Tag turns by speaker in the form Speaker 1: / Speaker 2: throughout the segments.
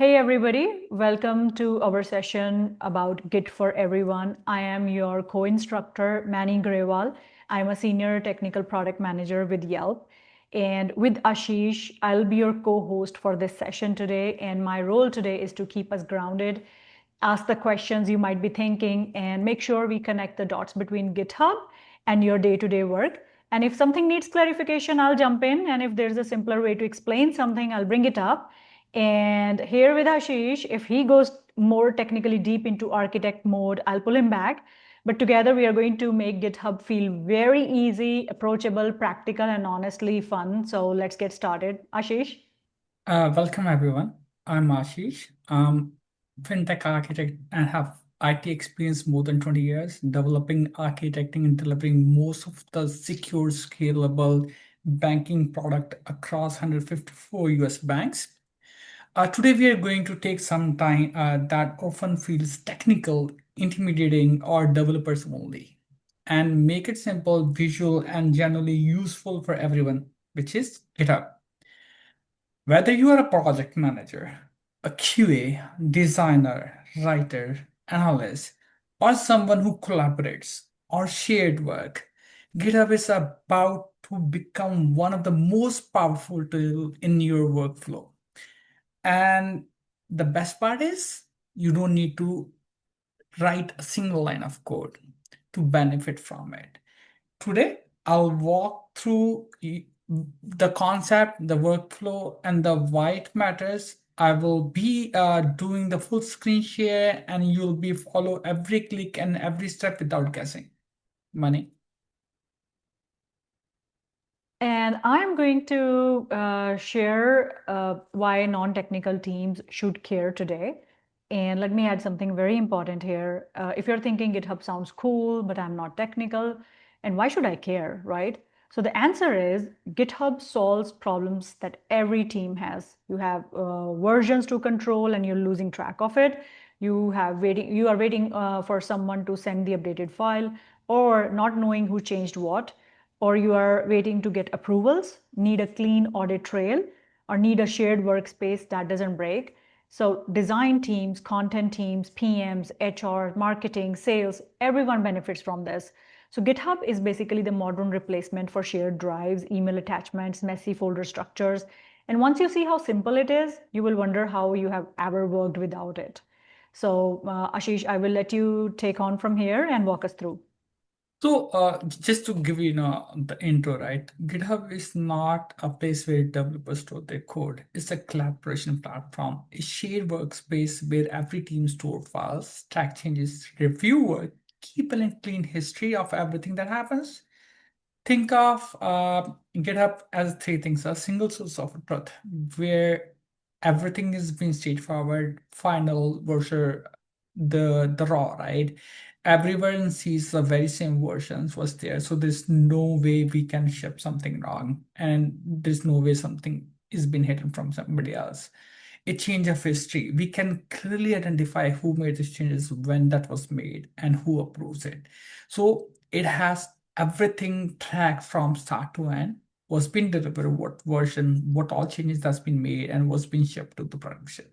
Speaker 1: Hey everybody, welcome to our session about Git for Everyone. I am your co-instructor, Manny Grewal. I'm a senior technical product manager with Yelp. And with Ashish, I'll be your co-host for this session today. And my role today is to keep us grounded, ask the questions you might be thinking, and make sure we connect the dots between GitHub and your day-to-day work. And if something needs clarification, I'll jump in. And if there's a simpler way to explain something, I'll bring it up. And here with Ashish, if he goes more technically deep into architect mode, I'll pull him back. But together we are going to make GitHub feel very easy, approachable, practical, and honestly fun. So let's get started. Ashish?
Speaker 2: Welcome everyone. I'm Ashish. Fintech architect and have IT experience more than 20 years, developing, architecting, and delivering most of the secure, scalable banking product across 154 US banks. Today we are going to take some time that often feels technical, intimidating, or developers only, and make it simple, visual, and generally useful for everyone, which is GitHub. Whether you are a project manager, a QA, designer, writer, analyst, or someone who collaborates or shared work, GitHub is about to become one of the most powerful tools in your workflow. And the best part is you don't need to write a single line of code to benefit from it. Today, I'll walk through the concept, the workflow, and the why it matters. I will be doing the full screen share, and you'll be follow every click and every step without guessing. Money.
Speaker 1: And I'm going to share why non-technical teams should care today. And let me add something very important here. If you're thinking GitHub sounds cool, but I'm not technical, and why should I care, right? So the answer is GitHub solves problems that every team has. You have versions to control and you're losing track of it. You are waiting for someone to send the updated file or not knowing who changed what, or you are waiting to get approvals, need a clean audit trail, or need a shared workspace that doesn't break. So design teams, content teams, PMs, HR, marketing, sales, everyone benefits from this. So GitHub is basically the modern replacement for shared drives, email attachments, messy folder structures. And once you see how simple it is, you will wonder how you have ever worked without it. So Ashish, I will let you take on from here and walk us through.
Speaker 2: So, just to give the intro, right? GitHub is not a place where developers store their code. It's a collaboration platform, a shared workspace where every team store files, track changes, review work, keep a clean history of everything that happens. Think of GitHub as three things: a single source of truth, where everything is being straightforward, final version, the raw, right? Everyone sees the very same versions was there, so there's no way we can ship something wrong, and there's no way something is being hidden from somebody else. A change of history, we can clearly identify who made these changes, when that was made, and who approves it. So it has everything tracked from start to end, what's been delivered, what version, what all changes that's been made, and what's been shipped to the production.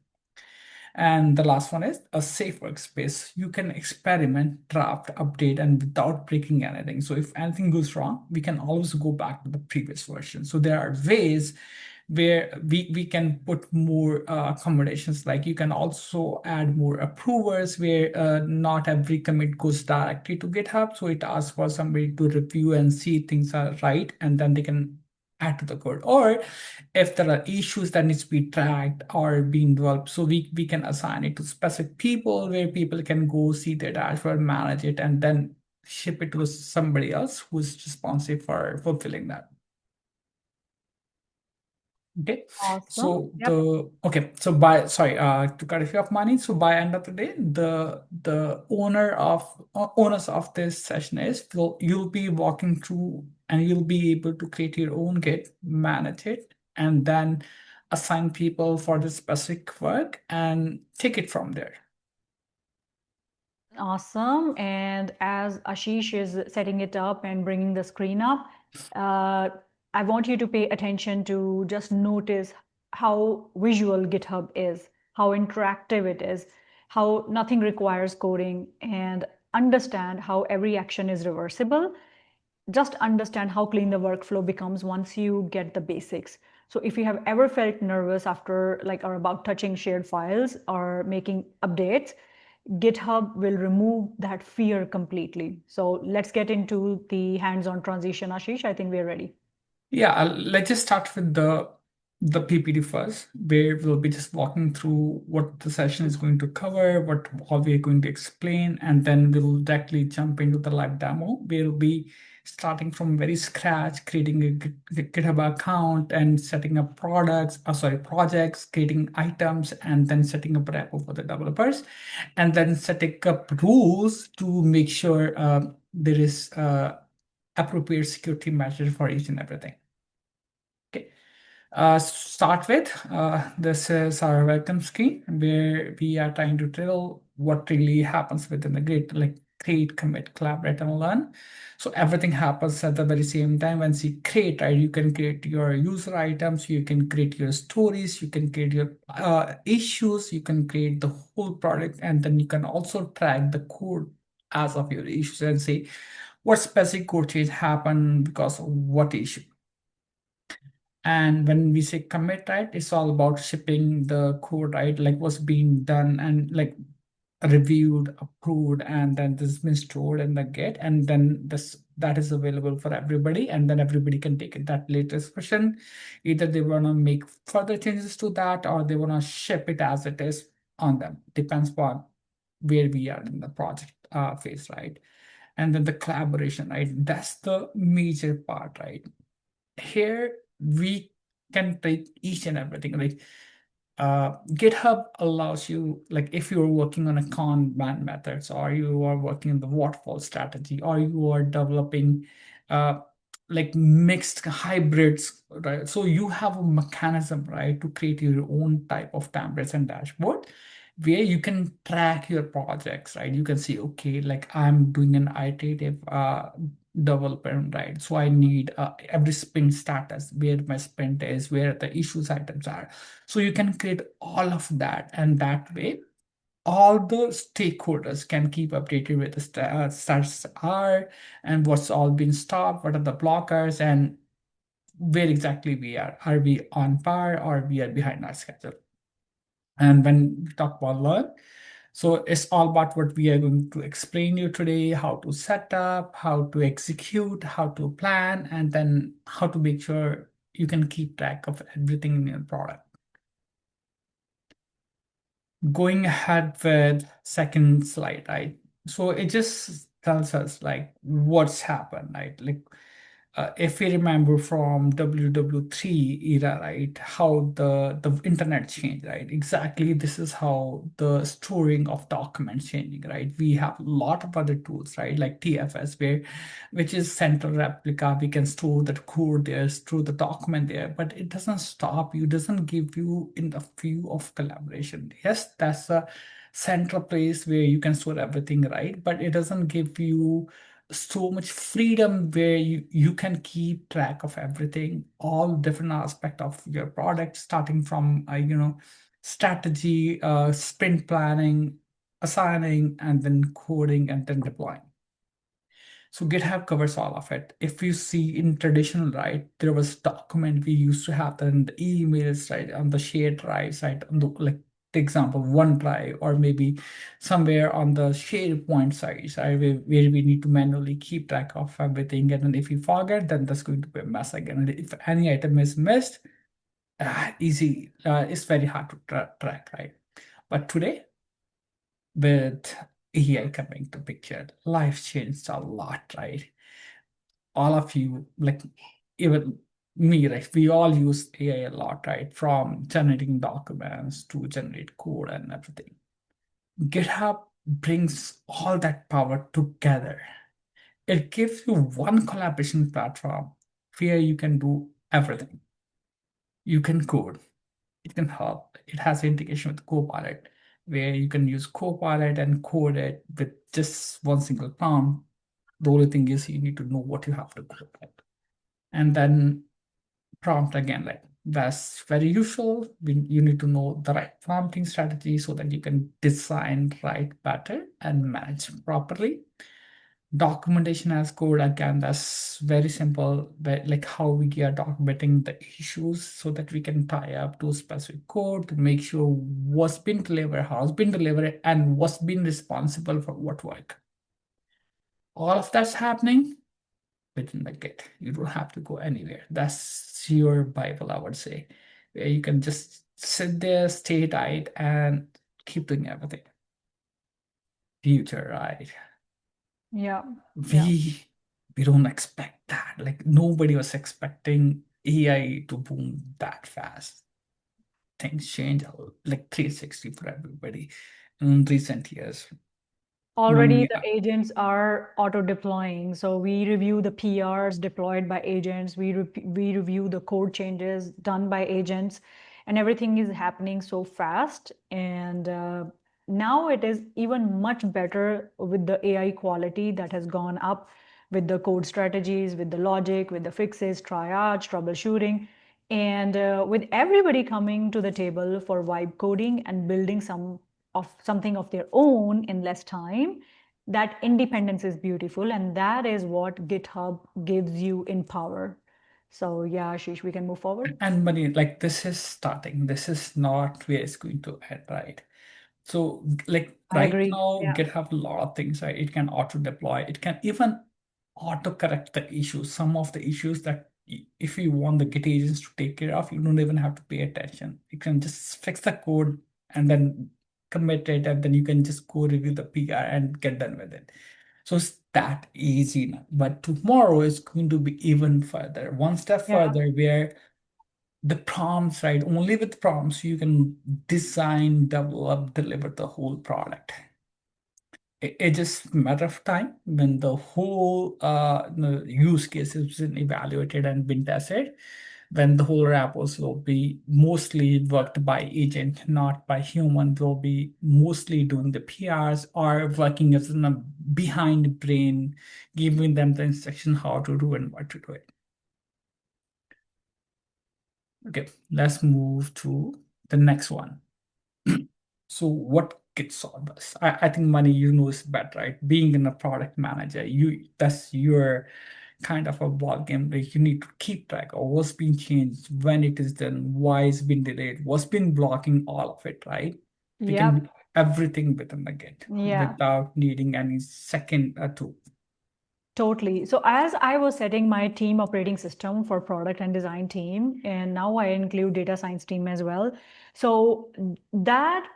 Speaker 2: And the last one is a safe workspace. You can experiment, draft, update, and without breaking anything. So if anything goes wrong, we can always go back to the previous version. So there are ways where we can put more accommodations. Like you can also add more approvers where not every commit goes directly to GitHub. So it asks for somebody to review and see things are right, and then they can add to the code. Or if there are issues that needs to be tracked or being developed, so we can assign it to specific people where people can go see their dashboard, manage it, and then ship it to somebody else who's responsive for fulfilling that. Okay,
Speaker 1: Awesome.
Speaker 2: so
Speaker 1: Yep.
Speaker 2: by sorry, to cut you off, money. So by end of the day, the owners of this session is you'll be walking through, and you'll be able to create your own Git, manage it, and then assign people for the specific work and take it from there.
Speaker 1: Awesome. And as Ashish is setting it up and bringing the screen up, uh, I want you to pay attention to just notice how visual GitHub is. how interactive it is, how nothing requires coding, and understand how every action is reversible. Just understand how clean the workflow becomes once you get the basics. So if you have ever felt nervous after like or about touching shared files or making updates, GitHub will remove that fear completely. So let's get into the hands-on transition, Ashish. I think we're ready.
Speaker 2: Yeah, let's just start with the PPT first, where we'll be just walking through what the session is going to cover, what all we are going to explain, and then we'll directly jump into the live demo. We'll be starting from very scratch, creating a GitHub account and setting up projects, creating items, and then setting up repo for the developers, and then setting up rules to make sure there is appropriate security measures for each and everything. Okay. Start with this is our welcome screen where we are trying to tell what really happens within the grid, like create, commit, collaborate, and learn. So everything happens at the very same time. Once you create, right, you can create your user items, you can create your stories, you can create your issues, you can create the whole product, and then you can also track the code as of your issues and say what specific code change happened because of what issue. And when we say commit, right, it's all about shipping the code, right? Like what's being done and like reviewed, approved, and then this has been stored in the Git, and then this that is available for everybody, and then everybody can take it that latest version. Either they want to make further changes to that or they want to ship it as it is on them. Depends on where we are in the project phase, right? And then the collaboration, right? That's the major part, right? Here we can take each and everything. Like GitHub allows you, like if you're working on a Kanban methods, or you are working in the waterfall strategy, or you are developing uh, like mixed hybrids, right? So you have a mechanism, right, to create your own type of templates and dashboard where you can track your projects, right? You can see, okay, like I'm doing an iterative development, right? So I need every sprint status, where my sprint is, where the issues items are. So you can create all of that, and that way, all the stakeholders can keep updated with the status are and what's all been stopped, what are the blockers, and where exactly we are. Are we on par or we are behind our schedule? And when we talk about learn, so it's all about what we are going to explain you today, how to set up, how to execute, how to plan, and then how to make sure you can keep track of everything in your product. Going ahead with second slide, right? So it just tells us like what's happened, right? Like if we remember from WW3 era, right, how the internet changed, right? Exactly, this is how the storing of documents changing, right? We have a lot of other tools, right, like TFS, which is central replica. We can store the code there, store the document there, but it doesn't stop you, doesn't give you in the view of collaboration. Yes, that's a central place where you can store everything, right? But it doesn't give you so much freedom where you can keep track of everything, all different aspect of your product, starting from strategy, sprint planning, assigning, and then coding, and then deploying. So GitHub covers all of it. If you see in traditional, right, there was document we used to have that in the emails, right, on the shared drives, right, on the like the example OneDrive, or maybe somewhere on the SharePoint side, right, where we need to manually keep track of everything. And then if you forget, then that's going to be a mess again. And if any item is missed, easy, it's very hard to track, right? But today, with AI coming to picture, life changed a lot, right? All of you, like even me, right? We all use AI a lot, right? From generating documents to generate code and everything. GitHub brings all that power together. It gives you one collaboration platform where you can do everything. You can code, it can help. It has integration with Copilot, where you can use Copilot and code it with just one single prompt. The only thing is you need to know what you have to code. And then prompt again, like That's very useful. You need to know the right prompting strategy so that you can design right better and manage properly. Documentation as code, again, that's very simple, but like how we are documenting the issues so that we can tie up to specific code to make sure what's been delivered, how's been delivered, and what's been responsible for what work. All of that's happening within the Git. You don't have to go anywhere. That's your Bible, I would say, where you can just sit there, stay tight, and keep doing everything. Future, right?
Speaker 1: Yeah. Yeah.
Speaker 2: We don't expect that. Like nobody was expecting AI to boom that fast. Things change like 360 for everybody in recent years.
Speaker 1: Already
Speaker 2: Money,
Speaker 1: the agents are auto deploying. So we review the PRs deployed by agents. We review the code changes done by agents, and everything is happening so fast. And now it is even much better with the AI quality that has gone up with the code strategies, with the logic, with the fixes, triage, troubleshooting, and with everybody coming to the table for vibe coding and building something of their own in less time. That independence is beautiful, and that is what GitHub gives you in power. So yeah, Ashish, we can move forward.
Speaker 2: and money, like this is starting. This is not where it's going to end, right? So, like
Speaker 1: I
Speaker 2: right
Speaker 1: agree.
Speaker 2: now,
Speaker 1: Yeah.
Speaker 2: GitHub a lot of things, right? It can auto deploy. It can even auto correct the issues. Some of the issues that if you want the Git agents to take care of, you don't even have to pay attention. You can just fix the code and then commit it, and then you can just go review the PR and get done with it. So it's that easy now. But tomorrow is going to be even further, one step
Speaker 1: Yeah.
Speaker 2: further, where the prompts, right? Only with prompts you can design, develop, deliver the whole product. It just matter of time when the whole use case has been evaluated and been tested, when the whole repos will be mostly worked by agent, not by human, will be mostly doing the PRs or working as a behind brain, giving them the instruction how to do and what to do it. Okay, let's move to the next one. So what gets all this? I think money, you know, is better, right? Being in a product manager, that's your kind of a ball game. Like you need to keep track of what's been changed, when it is done, why it's been delayed, what's been blocking all of it, right? We can
Speaker 1: Yep.
Speaker 2: do everything within the Git
Speaker 1: Yeah.
Speaker 2: without needing any second tool.
Speaker 1: Totally. So as I was setting my team operating system for product and design team, and now I include data science team as well. So that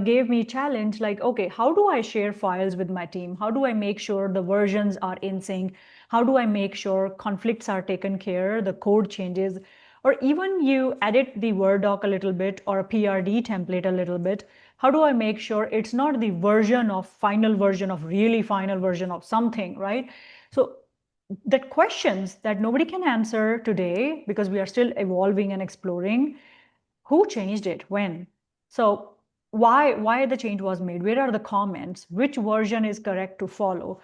Speaker 1: gave me challenge like, okay, how do I share files with my team? How do I make sure the versions are in sync? How do I make sure conflicts are taken care, the code changes, or even you edit the Word doc a little bit or a PRD template a little bit? How do I make sure it's not the final version of really final version of something, right? So that questions that nobody can answer today because we are still evolving and exploring. Who changed it? When? So why the change was made? Where are the comments? Which version is correct to follow?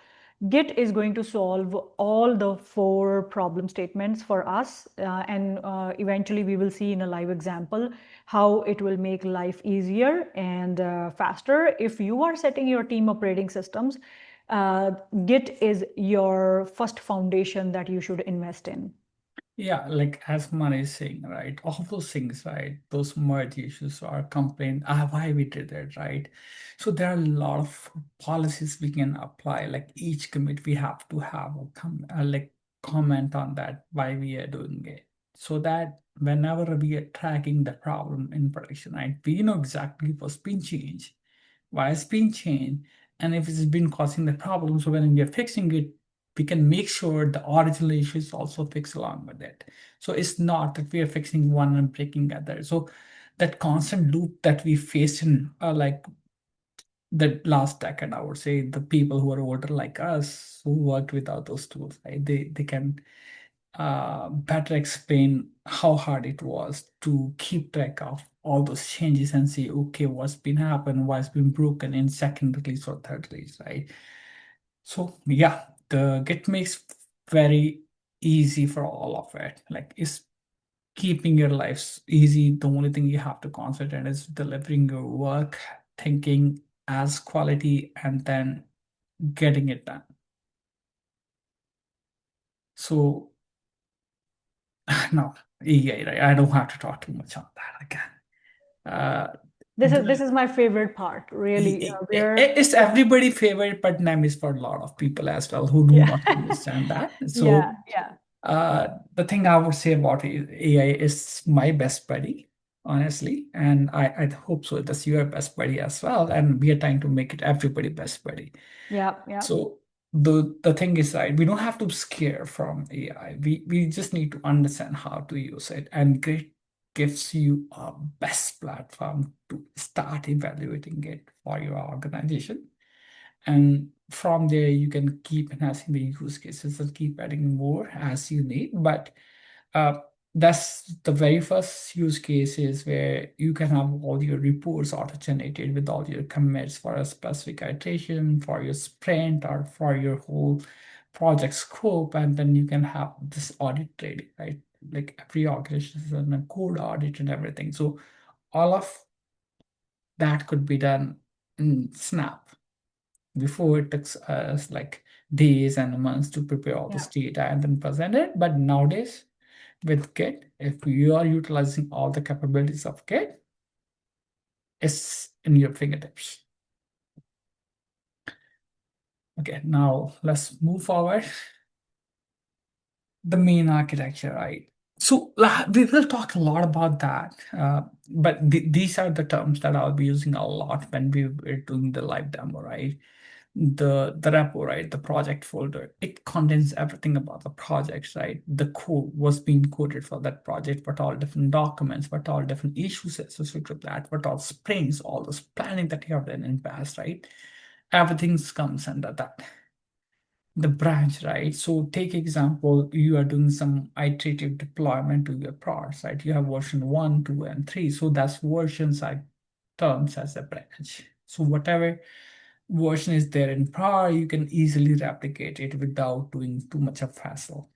Speaker 1: Git is going to solve all the four problem statements for us, and eventually we will see in a live example how it will make life easier and faster. If you are setting your team operating systems, Git is your first foundation that you should invest in.
Speaker 2: Yeah, like as Mani is saying, right? All those things, right? Those merge issues or complaint, why we did that, right? So there are a lot of policies we can apply. Like each commit, we have to have a like comment on that why we are doing it, so that whenever we are tracking the problem in production, right, we know exactly what's been changed, why it's been changed, and if it's been causing the problem. So when we are fixing it, we can make sure the original issue is also fixed along with it. So it's not that we are fixing one and breaking the other. So that constant loop that we faced in like the last decade, I would say the people who are older like us who worked without those tools, right? They can better explain how hard it was to keep track of all those changes and say, okay, what's been happened, what's been broken in second release or third release, right? So yeah, the Git makes very easy for all of it. Like it's keeping your life easy. The only thing you have to concentrate on is delivering your work, thinking as quality, and then getting it done. So no, AI, right? I don't have to talk too much on that again. Uh,
Speaker 1: This is my favorite part, really. Where
Speaker 2: it's
Speaker 1: yeah,
Speaker 2: everybody's favorite, but NAM is for a lot of people as well who do
Speaker 1: yeah,
Speaker 2: not understand that. So
Speaker 1: yeah, yeah,
Speaker 2: the thing I would say about AI is my best buddy, honestly, and I hope so. That's your best buddy as well, and we are trying to make it everybody best buddy.
Speaker 1: yeah, yeah,
Speaker 2: So the thing is, right, we don't have to scare from AI. We just need to understand how to use it, and Grid gives you a best platform to start evaluating it for your organization. And from there, you can keep enhancing the use cases and keep adding more as you need. But uh, that's the very first use case is where you can have all your reports auto-generated with all your commits for a specific iteration, for your sprint, or for your whole project scope. And then you can have this audit trading, right? Like every organization is in a code audit and everything. So all of that could be done in Snap. Before it took us like days and months to prepare all this
Speaker 1: yeah.
Speaker 2: data and then present it. But nowadays, with Git, if you are utilizing all the capabilities of Git, it's in your fingertips. Okay, now let's move forward. The main architecture, right? So we will talk a lot about that, but these are the terms that I'll be using a lot when we were doing the live demo, right? The repo, right? The project folder, it contains everything about the projects, right? The code was being coded for that project, what all different documents, what all different issues associated with that, what all sprints, all this planning that you have done in past, right? Everything comes under that. The branch, right? So take example, you are doing some iterative deployment to your products, right? You have version 1, 2, and 3. So that's versions I terms as a branch. So whatever version is there in prior, you can easily replicate it without doing too much of hassle.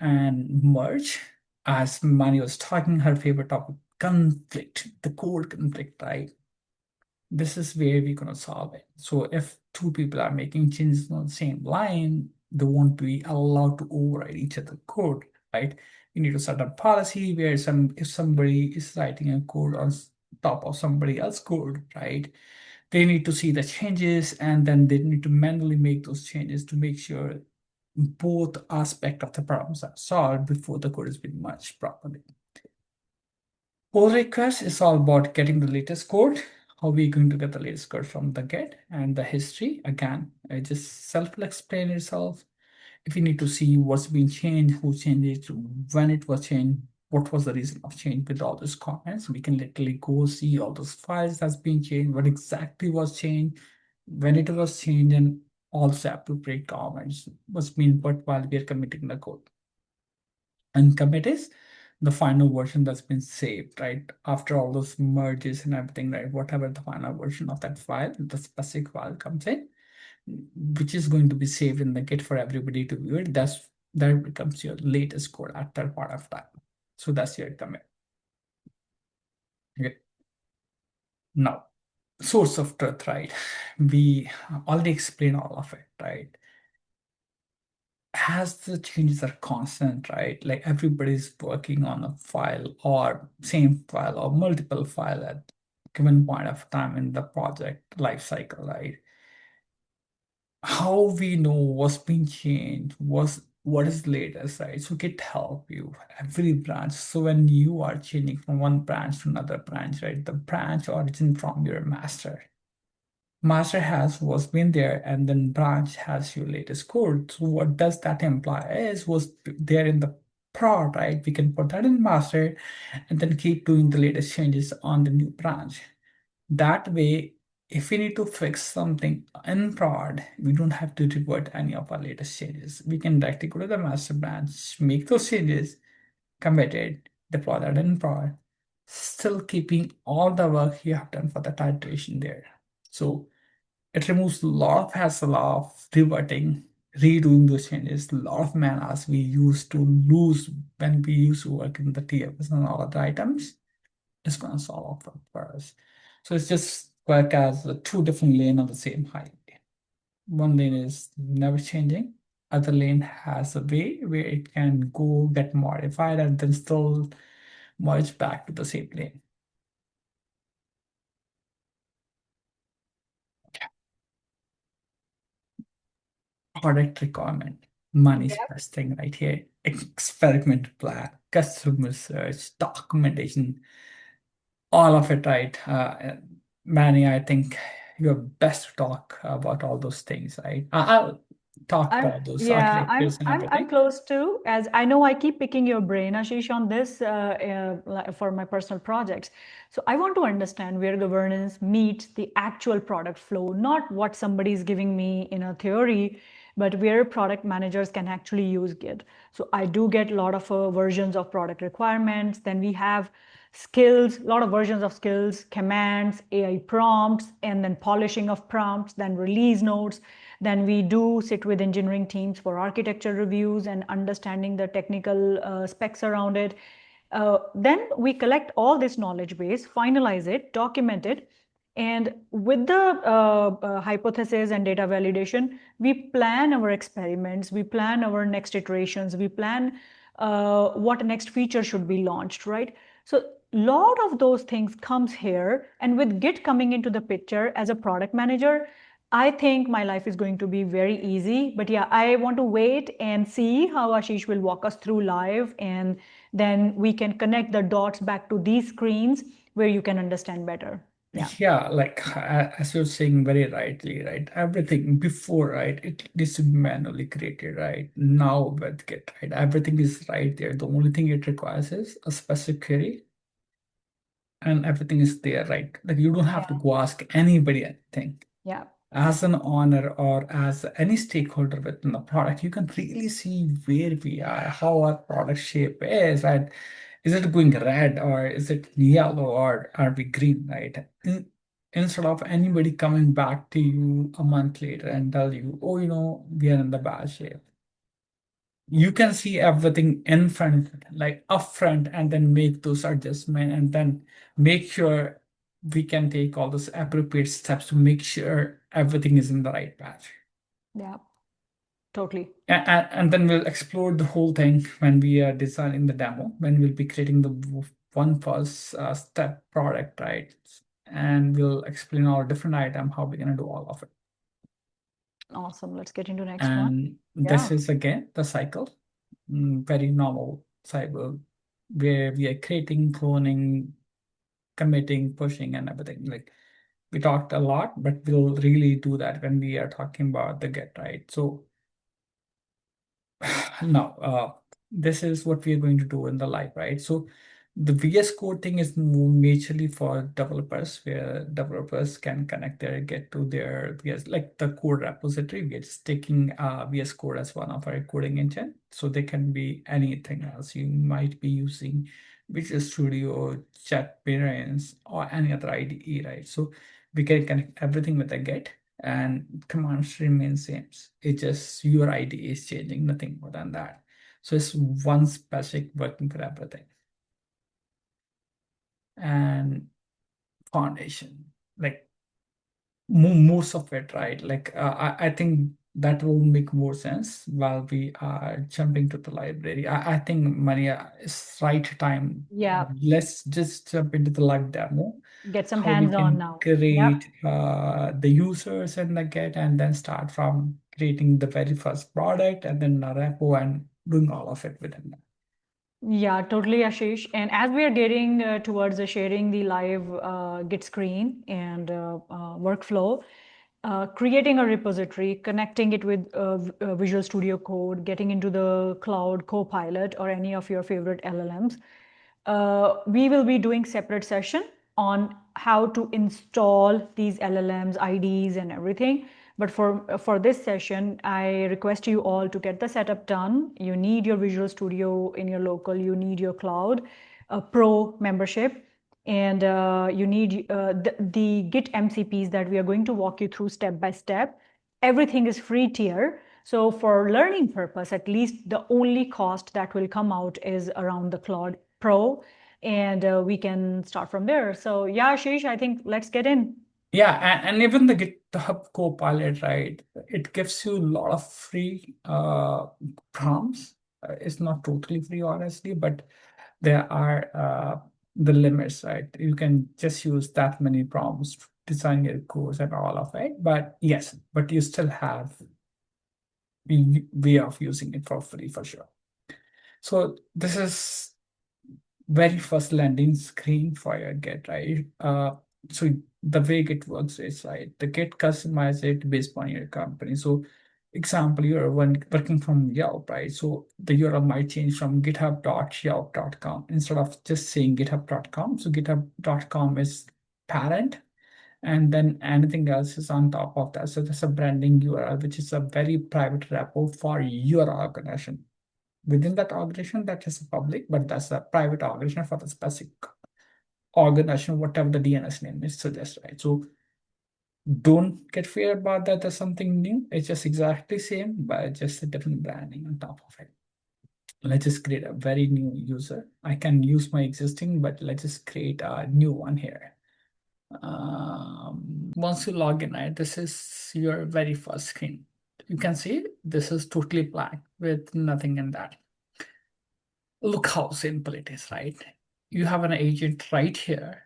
Speaker 2: And merge, as Mani was talking, her favorite topic, conflict, the code conflict, right? This is where we're going to solve it. So if two people are making changes on the same line, they won't be allowed to override each other code, right? You need to set a policy where if somebody is writing a code on top of somebody else's code, right? They need to see the changes and then they need to manually make those changes to make sure both aspects of the problems are solved before the code has been merged properly. Pull request is all about getting the latest code. How are we going to get the latest code from the get and the history? Again, it just self-explain itself. If you need to see what's been changed, who changed it, when it was changed, what was the reason of change with all those comments, we can literally go see all those files that's been changed, what exactly was changed, when it was changed, and also appropriate comments was being put while we are committing the code. And commit is the final version that's been saved, right? After all those merges and everything, right? Whatever the final version of that file, the specific file comes in, which is going to be saved in the Git for everybody to view it. That becomes your latest code at that part of time. So that's your commit. Okay. Now, source of truth, right? We already explained all of it, right? As the changes are constant, right? Like everybody's working on a file or same file or multiple file at given point of time in the project life cycle, right? How we know what's been changed, what is latest, right? So Git help you every branch. So when you are changing from one branch to another branch, right? The branch origin from your master has was been there and then branch has your latest code. So what does that imply is was there in the prod, right? We can put that in master and then keep doing the latest changes on the new branch. That way, if we need to fix something in prod, we don't have to revert any of our latest changes. We can directly go to the master branch, make those changes, commit it, deploy that in prod, still keeping all the work you have done for the iteration there. So it removes a lot of hassle of reverting redoing those changes. A lot of manas we used to lose when we used to work in the TFS and all other items. It's gonna solve it for us. So it's just work as two different lanes on the same highway. One lane is never changing. Other lane has a way where it can go get modified and then still merge back to the same lane. Product requirement, money's
Speaker 1: Yep.
Speaker 2: best thing right here. Experiment plan, customer research, documentation, all of it, right? Manny, I think you're best to talk about all those things, right? I'll talk about those
Speaker 1: Yeah,
Speaker 2: architectures and
Speaker 1: I'm
Speaker 2: everything.
Speaker 1: close to, as I know I keep picking your brain, Ashish, on this for my personal projects. So I want to understand where governance meets the actual product flow, not what somebody is giving me in a theory, but where product managers can actually use Git. So I do get a lot of versions of product requirements. Then we have skills, a lot of versions of skills, commands, AI prompts, and then polishing of prompts, then release notes. Then we do sit with engineering teams for architecture reviews and understanding the technical specs around it. Then we collect all this knowledge base, finalize it, document it, and with the hypothesis and data validation, we plan our experiments, we plan our next iterations, we plan what next feature should be launched, right? So a lot of those things comes here, and with Git coming into the picture as a product manager, I think my life is going to be very easy. But yeah, I want to wait and see how Ashish will walk us through live, and then we can connect the dots back to these screens where you can understand better. Yeah.
Speaker 2: Yeah, like as you're saying very rightly, right? Everything before, right? It needs to be manually created, right? Now with Git, right? Everything is right there. The only thing it requires is a specific query and everything is there, right? Like you don't have to
Speaker 1: Yeah.
Speaker 2: go ask anybody anything.
Speaker 1: Yeah.
Speaker 2: As an owner or as any stakeholder within the product, you can really see where we are, how our product shape is, right? Is it going red or is it yellow or are we green, right? Instead of anybody coming back to you a month later and tell you, oh, we are in the bad shape. You can see everything in front, like upfront, and then make those adjustments and then make sure we can take all those appropriate steps to make sure everything is in the right path.
Speaker 1: Yeah. Totally.
Speaker 2: And then we'll explore the whole thing when we are designing the demo, when we'll be creating the one first step product, right? And we'll explain our different item, how we're going to do all of it.
Speaker 1: Awesome. Let's get into next one.
Speaker 2: And this
Speaker 1: Yeah.
Speaker 2: is again the cycle, very normal cycle where we are creating, cloning, committing, pushing, and everything. Like we talked a lot, but we'll really do that when we are talking about the Git, right? So now, this is what we are going to do in the live, right? So the VS Code thing is more majorly for developers, where developers can connect their Git to their VS, like the code repository. We're just taking VS Code as one of our coding engine. So they can be anything else. You might be using Visual Studio, JetBrains, or any other IDE, right? So we can connect everything with a Git and commands remain same. It's just your ID is changing, nothing more than that. So it's one specific working for everything. And foundation, like most of it, right? Like I think that will make more sense while we are jumping to the library. I think Maria is right time.
Speaker 1: Yeah.
Speaker 2: Let's just jump into the live demo,
Speaker 1: Get some
Speaker 2: how we
Speaker 1: hands-on
Speaker 2: can
Speaker 1: now. Yep.
Speaker 2: create the users in the Git and then start from creating the very first product and then a repo and doing all of it within that.
Speaker 1: Yeah, totally, Ashish. And as we are getting towards sharing the live Git screen and workflow, creating a repository, connecting it with Visual Studio Code, getting into the Cloud Copilot or any of your favorite LLMs, we will be doing separate session on how to install these LLMs, IDs, and everything. But for this session, I request you all to get the setup done. You need your Visual Studio in your local. You need your Cloud Pro membership, and you need the Git MCPs that we are going to walk you through step by step. Everything is free tier. So for learning purpose, at least the only cost that will come out is around the Claude Pro, and we can start from there. So yeah, Ashish, I think let's get in.
Speaker 2: Yeah, and even the GitHub Copilot, right? It gives you a lot of free prompts. It's not totally free, honestly, but there are the limits, right? You can just use that many prompts to design your course and all of it. But yes, but you still have a way of using it for free for sure. So this is very first landing screen for your Git, right? So the way Git works is right, the Git customize it based on your company. So example, you're working from Yelp, right? So the URL might change from github.yelp.com instead of just saying github.com. So github.com is parent, and then anything else is on top of that. So that's a branding URL, which is a very private repo for your organization. Within that organization, that is public, but that's a private organization for the specific organization, whatever the DNS name is suggest, right? So don't get fear about that as something new. It's just exactly same, but just a different branding on top of it. Let's just create a very new user. I can use my existing, but let's just create a new one here. Once you log in, right, this is your very first screen. You can see this is totally black with nothing in that. Look how simple it is, right? You have an agent right here.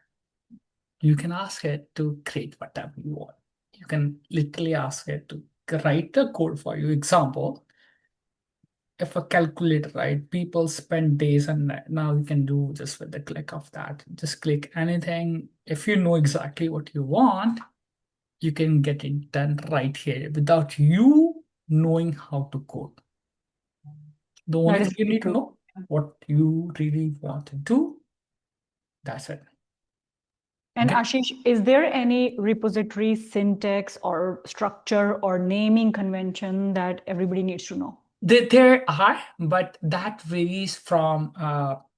Speaker 2: You can ask it to create whatever you want. You can literally ask it to write the code for you. Example, if a calculator, right? People spend days and now you can do just with the click of that. Just click anything. If you know exactly what you want, you can get it done right here without you knowing how to code. The only
Speaker 1: That
Speaker 2: thing
Speaker 1: is
Speaker 2: you
Speaker 1: really
Speaker 2: need to
Speaker 1: cool.
Speaker 2: know what you really want to do. That's it.
Speaker 1: And
Speaker 2: Get
Speaker 1: Ashish, is there any repository syntax or structure or naming convention that everybody needs to know?
Speaker 2: There are, but that varies from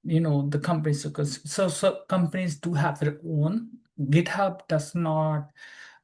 Speaker 2: the companies because so companies do have their own. GitHub does not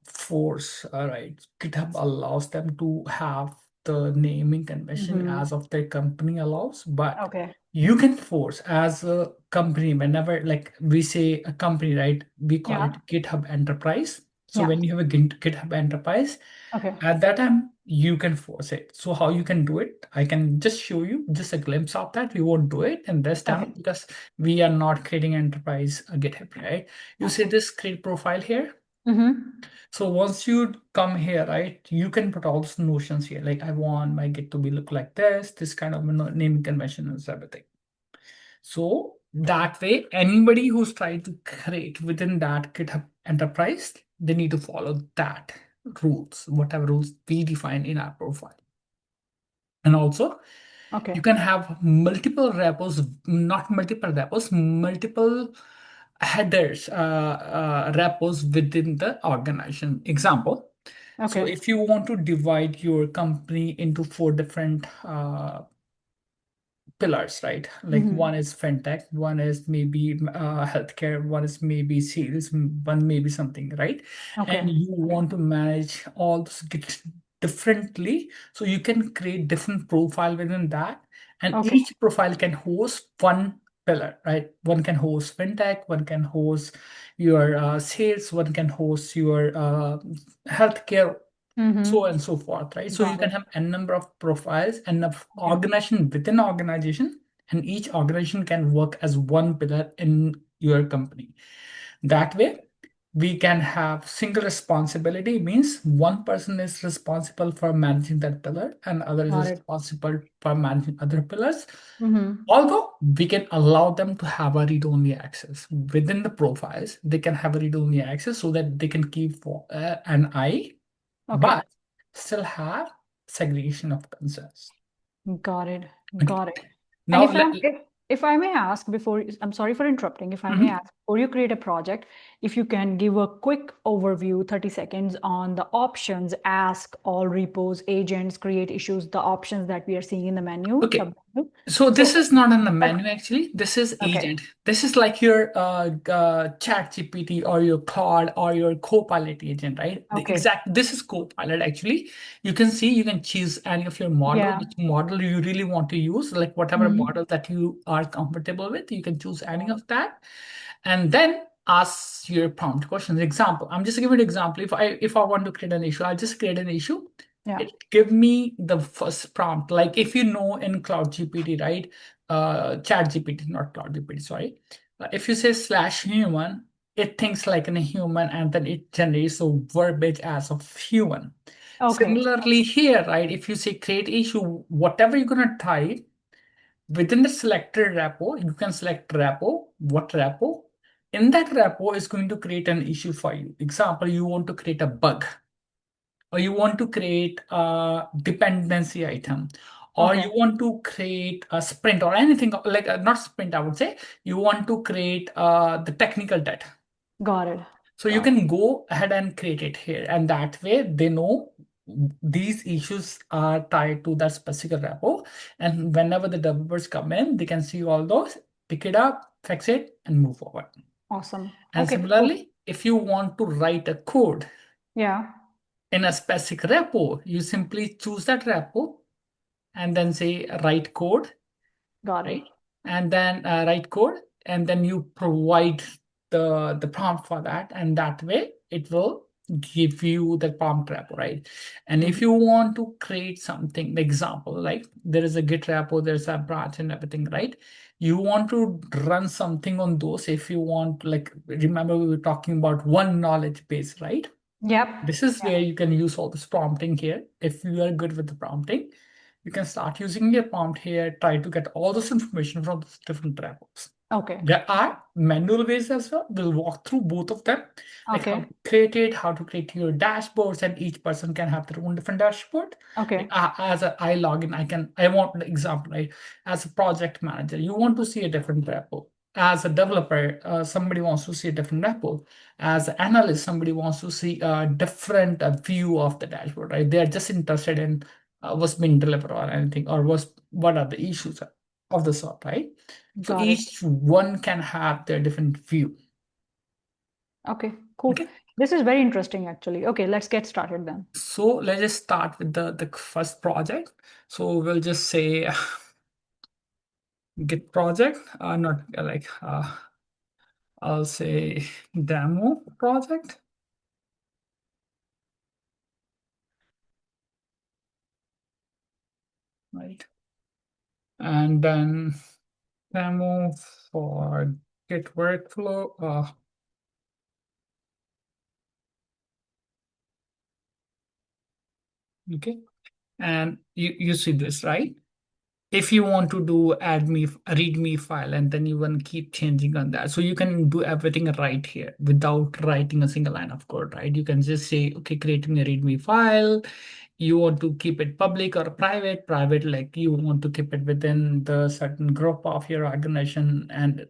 Speaker 2: force, right? GitHub allows them to have the naming convention
Speaker 1: Hmm.
Speaker 2: as of their company allows, but
Speaker 1: Okay.
Speaker 2: you can force as a company whenever like we say a company, right? We call
Speaker 1: Yeah.
Speaker 2: it GitHub Enterprise. So
Speaker 1: Yeah.
Speaker 2: when you have a GitHub Enterprise,
Speaker 1: Okay.
Speaker 2: at that time, you can force it. So how you can do it? I can just show you just a glimpse of that. We won't do it in this
Speaker 1: Okay.
Speaker 2: time because we are not creating enterprise GitHub, right? You see
Speaker 1: Okay.
Speaker 2: this create profile here.
Speaker 1: Mm-hmm.
Speaker 2: So once you come here, right, you can put all those notions here. Like I want my Git to be look like this kind of naming convention and everything. So that way, anybody who's trying to create within that GitHub enterprise, they need to follow that rules, whatever rules we define in our profile. And also, you
Speaker 1: Okay.
Speaker 2: can have multiple repos, not multiple repos, multiple headers, repos within the organization. Example. So
Speaker 1: Okay.
Speaker 2: if you want to divide your company into four different pillars, right? Like
Speaker 1: Mm-hmm.
Speaker 2: one is fintech, one is maybe healthcare, one is maybe sales, one maybe something, right? And
Speaker 1: Okay.
Speaker 2: you want to manage all those differently, so you can create different profile within that, and
Speaker 1: Okay.
Speaker 2: each profile can host one pillar, right? One can host fintech, one can host your sales, one can host your healthcare, so
Speaker 1: Mm-hmm.
Speaker 2: and so forth, right? So you
Speaker 1: Got
Speaker 2: can
Speaker 1: it.
Speaker 2: have n number of profiles and of
Speaker 1: Okay.
Speaker 2: organization within organization, and each organization can work as one pillar in your company. That way, we can have single responsibility, means one person is responsible for managing that pillar and other is
Speaker 1: Got it.
Speaker 2: responsible for managing other pillars.
Speaker 1: Mm-hmm.
Speaker 2: Although we can allow them to have a read-only access within the profiles, they can have a read-only access so that they can keep an eye,
Speaker 1: Okay.
Speaker 2: but still have segregation of concerns.
Speaker 1: Got it.
Speaker 2: Okay.
Speaker 1: Got it. And
Speaker 2: Now,
Speaker 1: if I may ask before, I'm sorry for interrupting. If I may
Speaker 2: mhm.
Speaker 1: ask, before you create a project, if you can give a quick overview, 30 seconds on the options, ask, all repos, agents, create issues, the options that we are seeing in the menu,
Speaker 2: Okay.
Speaker 1: sub-menu.
Speaker 2: So this
Speaker 1: So,
Speaker 2: is not in the
Speaker 1: like,
Speaker 2: menu actually. This is
Speaker 1: okay,
Speaker 2: agent. This is like your chat GPT or your Claude or your Copilot agent, right?
Speaker 1: okay.
Speaker 2: This is Copilot actually. You can see you can choose any of your model,
Speaker 1: Yeah.
Speaker 2: which model you really want to use, like whatever
Speaker 1: Mhm.
Speaker 2: model that you are comfortable with, you can choose any of that. And then ask your prompt questions. Example, I'm just giving an example. If I want to create an issue, I'll just create an issue.
Speaker 1: Yeah.
Speaker 2: It give me the first prompt. Like if you know in Cloud GPT, right? Chat GPT, not Cloud GPT, sorry. If you say slash human, it thinks like a human and then it generates a verbiage as of human.
Speaker 1: Okay.
Speaker 2: Similarly here, right? If you say create issue, whatever you're gonna type within the selected repo, you can select repo, what repo. In that repo is going to create an issue for you. Example, you want to create a bug or you want to create a dependency item or you
Speaker 1: Okay.
Speaker 2: want to create a sprint or anything like not sprint, I would say you want to create the technical debt.
Speaker 1: Got it.
Speaker 2: So you
Speaker 1: Got it.
Speaker 2: can go ahead and create it here and that way they know these issues are tied to that specific repo, and whenever the developers come in they can see all those, pick it up, fix it and move forward.
Speaker 1: Awesome.
Speaker 2: And
Speaker 1: Okay, cool.
Speaker 2: similarly, if you want to write a code
Speaker 1: Yeah.
Speaker 2: in a specific repo, you simply choose that repo and then say write code,
Speaker 1: Got it.
Speaker 2: right? And then write code, and then you provide the prompt for that, and that way it will give you the prompt repo, right? And if
Speaker 1: Mhm.
Speaker 2: you want to create something, example, like there is a Git repo, there's a branch and everything, right? You want to run something on those. If you want, like, remember we were talking about one knowledge base, right?
Speaker 1: Yep.
Speaker 2: This is
Speaker 1: Yeah.
Speaker 2: where you can use all this prompting here. If you are good with the prompting, you can start using your prompt here, try to get all this information from these different repos.
Speaker 1: Okay.
Speaker 2: There are manual ways as well. We'll walk through both of them, like how
Speaker 1: Okay.
Speaker 2: to create it, how to create your dashboards, and each person can have their own different dashboard. Like
Speaker 1: Okay.
Speaker 2: as I log in, I want an example, right? As a project manager, you want to see a different repo. As a developer, somebody wants to see a different repo. As an analyst, somebody wants to see a different view of the dashboard, right? They are just interested in what's being delivered or anything, or what are the issues of the sort, right? So
Speaker 1: Got it.
Speaker 2: each one can have their different view.
Speaker 1: Okay, cool.
Speaker 2: Okay.
Speaker 1: This is very interesting, actually. Okay, let's get started then.
Speaker 2: So let's just start with the first project. So we'll just say Git project, not like I'll say demo project, right? And then demo for Git workflow. Okay. And you see this, right? If you want to do add me read me file and then you want to keep changing on that, so you can do everything right here without writing a single line of code, right? You can just say, okay, creating a readme file, you want to keep it public or private, like you want to keep it within the certain group of your organization, and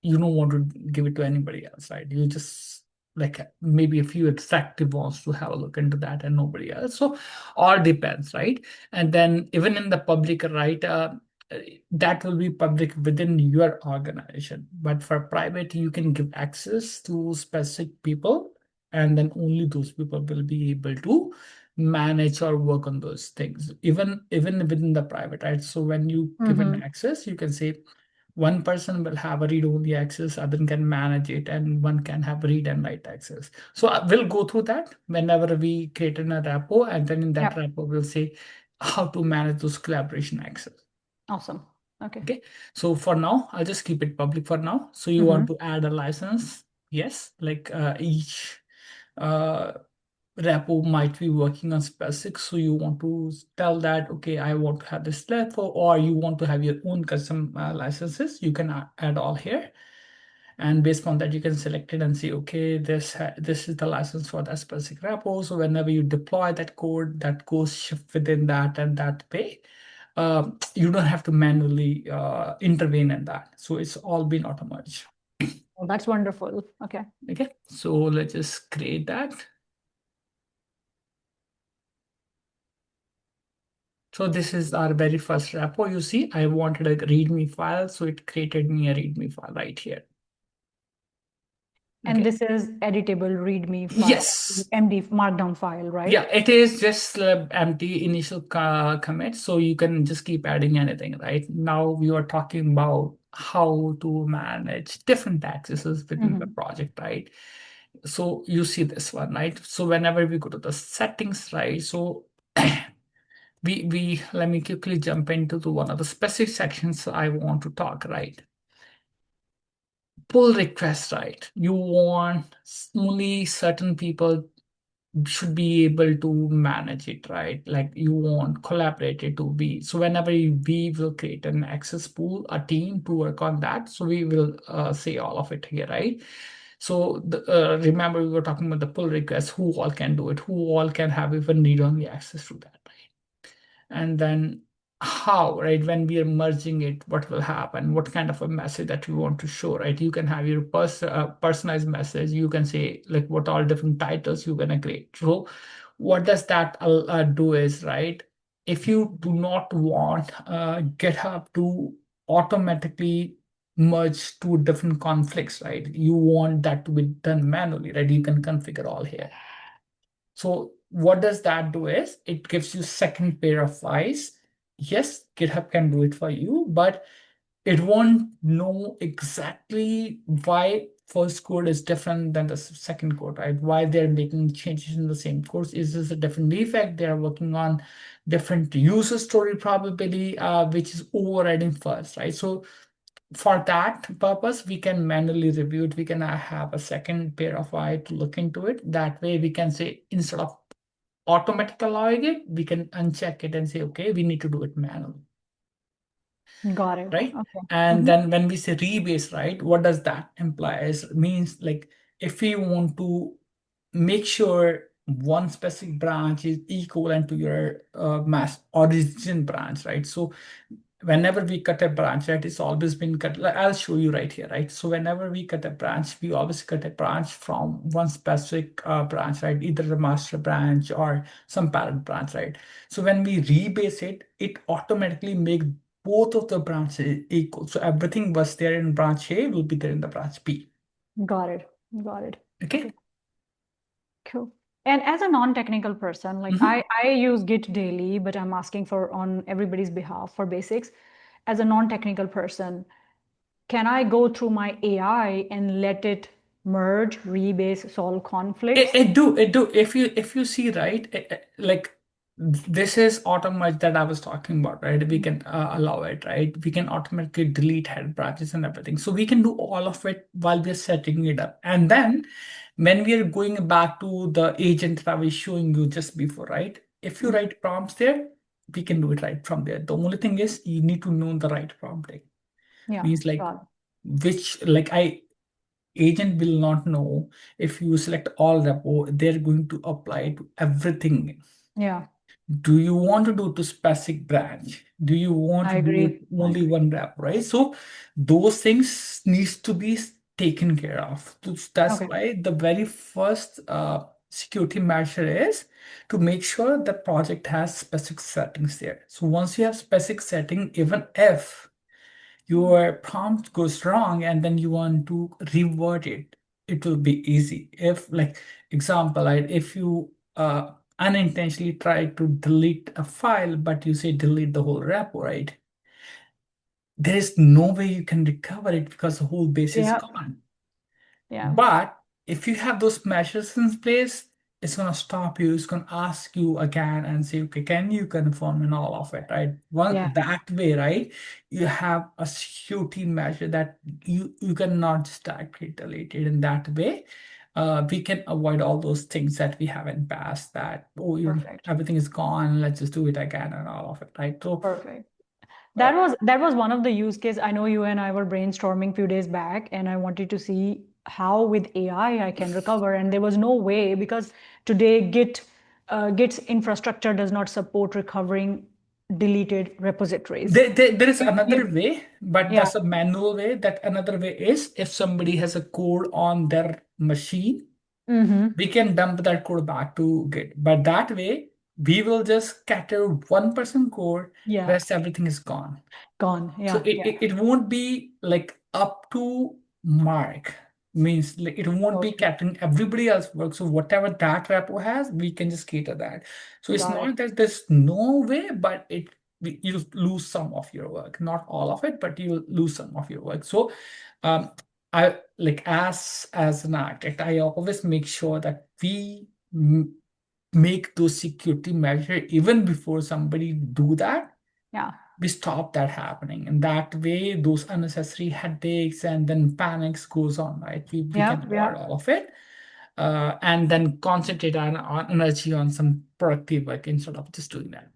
Speaker 2: you don't want to give it to anybody else, right? You just like maybe a few executive wants to have a look into that and nobody else. So all depends, right? And then even in the public, right, that will be public within your organization. But for private, you can give access to specific people, and then only those people will be able to manage or work on those things, even within the private, right? So when you give an
Speaker 1: Mm-hmm.
Speaker 2: access, you can say one person will have a read-only access, other can manage it, and one can have read and write access. So we'll go through that whenever we create in a repo, and then in that
Speaker 1: Yep.
Speaker 2: repo, we'll say how to manage those collaboration access.
Speaker 1: Awesome. Okay.
Speaker 2: Okay, so for now, I'll just keep it public for now. So you
Speaker 1: Mm-hmm.
Speaker 2: want to add a license? Yes, like each uh, repo might be working on specific, so you want to tell that, okay, I want to have this repo, or you want to have your own custom licenses, you can add all here, and based on that you can select it and say, okay, this is the license for that specific repo, so whenever you deploy that code, that goes shift within that, and that way you don't have to manually intervene in that, so it's all been automated.
Speaker 1: Oh, that's wonderful. Okay.
Speaker 2: Okay, so let's just create that. So this is our very first repo. You see, I wanted a README file, so it created me a README file right here.
Speaker 1: And
Speaker 2: Okay.
Speaker 1: this is editable README file,
Speaker 2: Yes.
Speaker 1: MD markdown file, right?
Speaker 2: Yeah, it is just empty initial commit, so you can just keep adding anything, right? Now we are talking about how to manage different accesses within the
Speaker 1: Hmm.
Speaker 2: project, right? So you see this one, right? So whenever we go to the settings, right? So we let me quickly jump into the one of the specific sections I want to talk, right? Pull requests, right? You want only certain people should be able to manage it, right? Like you want collaborated to be. So whenever we will create an access pool, a team to work on that, so we will say all of it here, right? So remember we were talking about the pull requests, who all can do it, who all can have even read-only access to that, and then how, right, when we are merging it, what will happen, what kind of a message that you want to show, right? You can have your personalized message. You can say like what all different titles you're gonna create. So what does that do is, right, if you do not want GitHub to automatically merge two different conflicts, right, you want that to be done manually, right? You can configure all here. So what does that do is it gives you second pair of eyes. Yes, GitHub can do it for you, but it won't know exactly why first code is different than the second code, right? Why they're making changes in the same course. Is this a different defect? They're working on different user story probability, which is overriding first, right? So for that purpose, we can manually review it. We can have a second pair of eye to look into it. That way we can say, instead of automatic allowing it, we can uncheck it and say, okay, we need to do it manually,
Speaker 1: Got it.
Speaker 2: right?
Speaker 1: Okay.
Speaker 2: And
Speaker 1: Hmm.
Speaker 2: then when we say rebase, right, what does that imply? It means like if we want to make sure one specific branch is equivalent to your mass origin branch, right? So whenever we cut a branch, right, it's always been cut. I'll show you right here, right? So whenever we cut a branch, we always cut a branch from one specific branch, right? Either the master branch or some parent branch, right? So when we rebase it, it automatically make both of the branches equal. So everything was there in branch A will be there in the branch B.
Speaker 1: Got it. Got it.
Speaker 2: Okay.
Speaker 1: Okay. Cool. And as a non-technical person, like
Speaker 2: Mhm.
Speaker 1: I use Git daily, but I'm asking for on everybody's behalf for basics. As a non-technical person, can I go through my AI and let it merge, rebase, solve conflicts?
Speaker 2: It do. If you see, right, like this is automate that I was talking about, right? We can allow it, right? We can automatically delete head branches and everything. So we can do all of it while we're setting it up. And then when we are going back to the agent that I was showing you just before, right? If you
Speaker 1: Mhm.
Speaker 2: write prompts there, we can do it right from there. The only thing is you need to know the right prompting.
Speaker 1: Yeah,
Speaker 2: Means like
Speaker 1: got it.
Speaker 2: which like I agent will not know if you select all repo, they're going to apply to everything.
Speaker 1: Yeah,
Speaker 2: Do you want to do to specific branch? Do you want
Speaker 1: I
Speaker 2: to do it
Speaker 1: agree. I
Speaker 2: only
Speaker 1: agree.
Speaker 2: one repo, right? So those things needs to be taken care of. That's
Speaker 1: Okay,
Speaker 2: why the very first security measure is to make sure the project has specific settings there. So once you have specific setting, even if your prompt goes wrong and then you want to reword it, it will be easy. If like example, right, if you unintentionally try to delete a file but you say delete the whole repo, right, there is no way you can recover it because the whole base is
Speaker 1: yeah,
Speaker 2: gone.
Speaker 1: yeah,
Speaker 2: But if you have those measures in place, it's going to stop you. It's going to ask you again and say, okay, can you confirm and all of it, right? One
Speaker 1: yeah,
Speaker 2: that way, right? You have a security measure that you cannot just directly delete it in that way. We can avoid all those things that we have in past that, oh,
Speaker 1: perfect,
Speaker 2: everything is gone, let's just do it again and all of it, right? So,
Speaker 1: perfect.
Speaker 2: uh,
Speaker 1: That was one of the use case. I know you and I were brainstorming few days back, and I wanted to see how with AI I can recover. And there was no way because today Git's infrastructure does not support recovering deleted repositories.
Speaker 2: There is another
Speaker 1: You,
Speaker 2: way, but
Speaker 1: yeah.
Speaker 2: that's a manual way. That another way is if somebody has a code on their machine,
Speaker 1: Mm-hmm.
Speaker 2: we can dump that code back to Git. But that way, we will just scatter 1% code,
Speaker 1: Yeah.
Speaker 2: rest everything is gone.
Speaker 1: Gone.
Speaker 2: So
Speaker 1: Yeah. Yeah.
Speaker 2: it won't be like up to mark. Means like it won't be
Speaker 1: Totally.
Speaker 2: capturing everybody else work. So whatever that repo has, we can just cater that. So it's
Speaker 1: Got it.
Speaker 2: not that there's no way, but you lose some of your work. Not all of it, but you lose some of your work. So um I like as an architect, I always make sure that we make those security measure even before somebody do that,
Speaker 1: Yeah.
Speaker 2: we stop that happening, and that way those unnecessary headaches and then panics goes on, right? We
Speaker 1: Yeah.
Speaker 2: can
Speaker 1: Yeah.
Speaker 2: avoid all of it, and then concentrate on energy on some productive work instead of just doing that.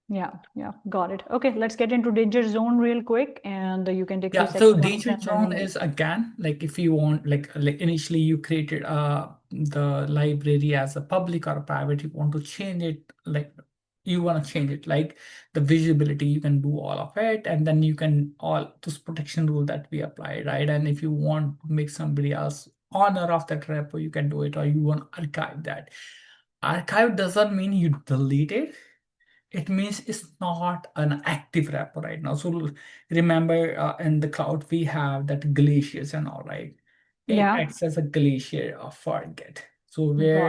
Speaker 1: Yeah. Yeah. Got it. Okay. Let's get into danger zone real quick, and you can take few
Speaker 2: Yeah, so
Speaker 1: second ones,
Speaker 2: danger
Speaker 1: and
Speaker 2: zone
Speaker 1: then
Speaker 2: is again like if you want like initially you created the library as a public or a private, you want to change it, like you want to change it like the visibility, you can do all of it, and then you can all this protection rule that we apply, right? And if you want to make somebody else owner of that repo, you can do it, or you want to archive that. Archive doesn't mean you delete it, it means it's not an active repo right now. So remember, in the cloud, we have that glaciers and all, right? It
Speaker 1: yeah.
Speaker 2: acts as a glacier for Git. So
Speaker 1: Got
Speaker 2: where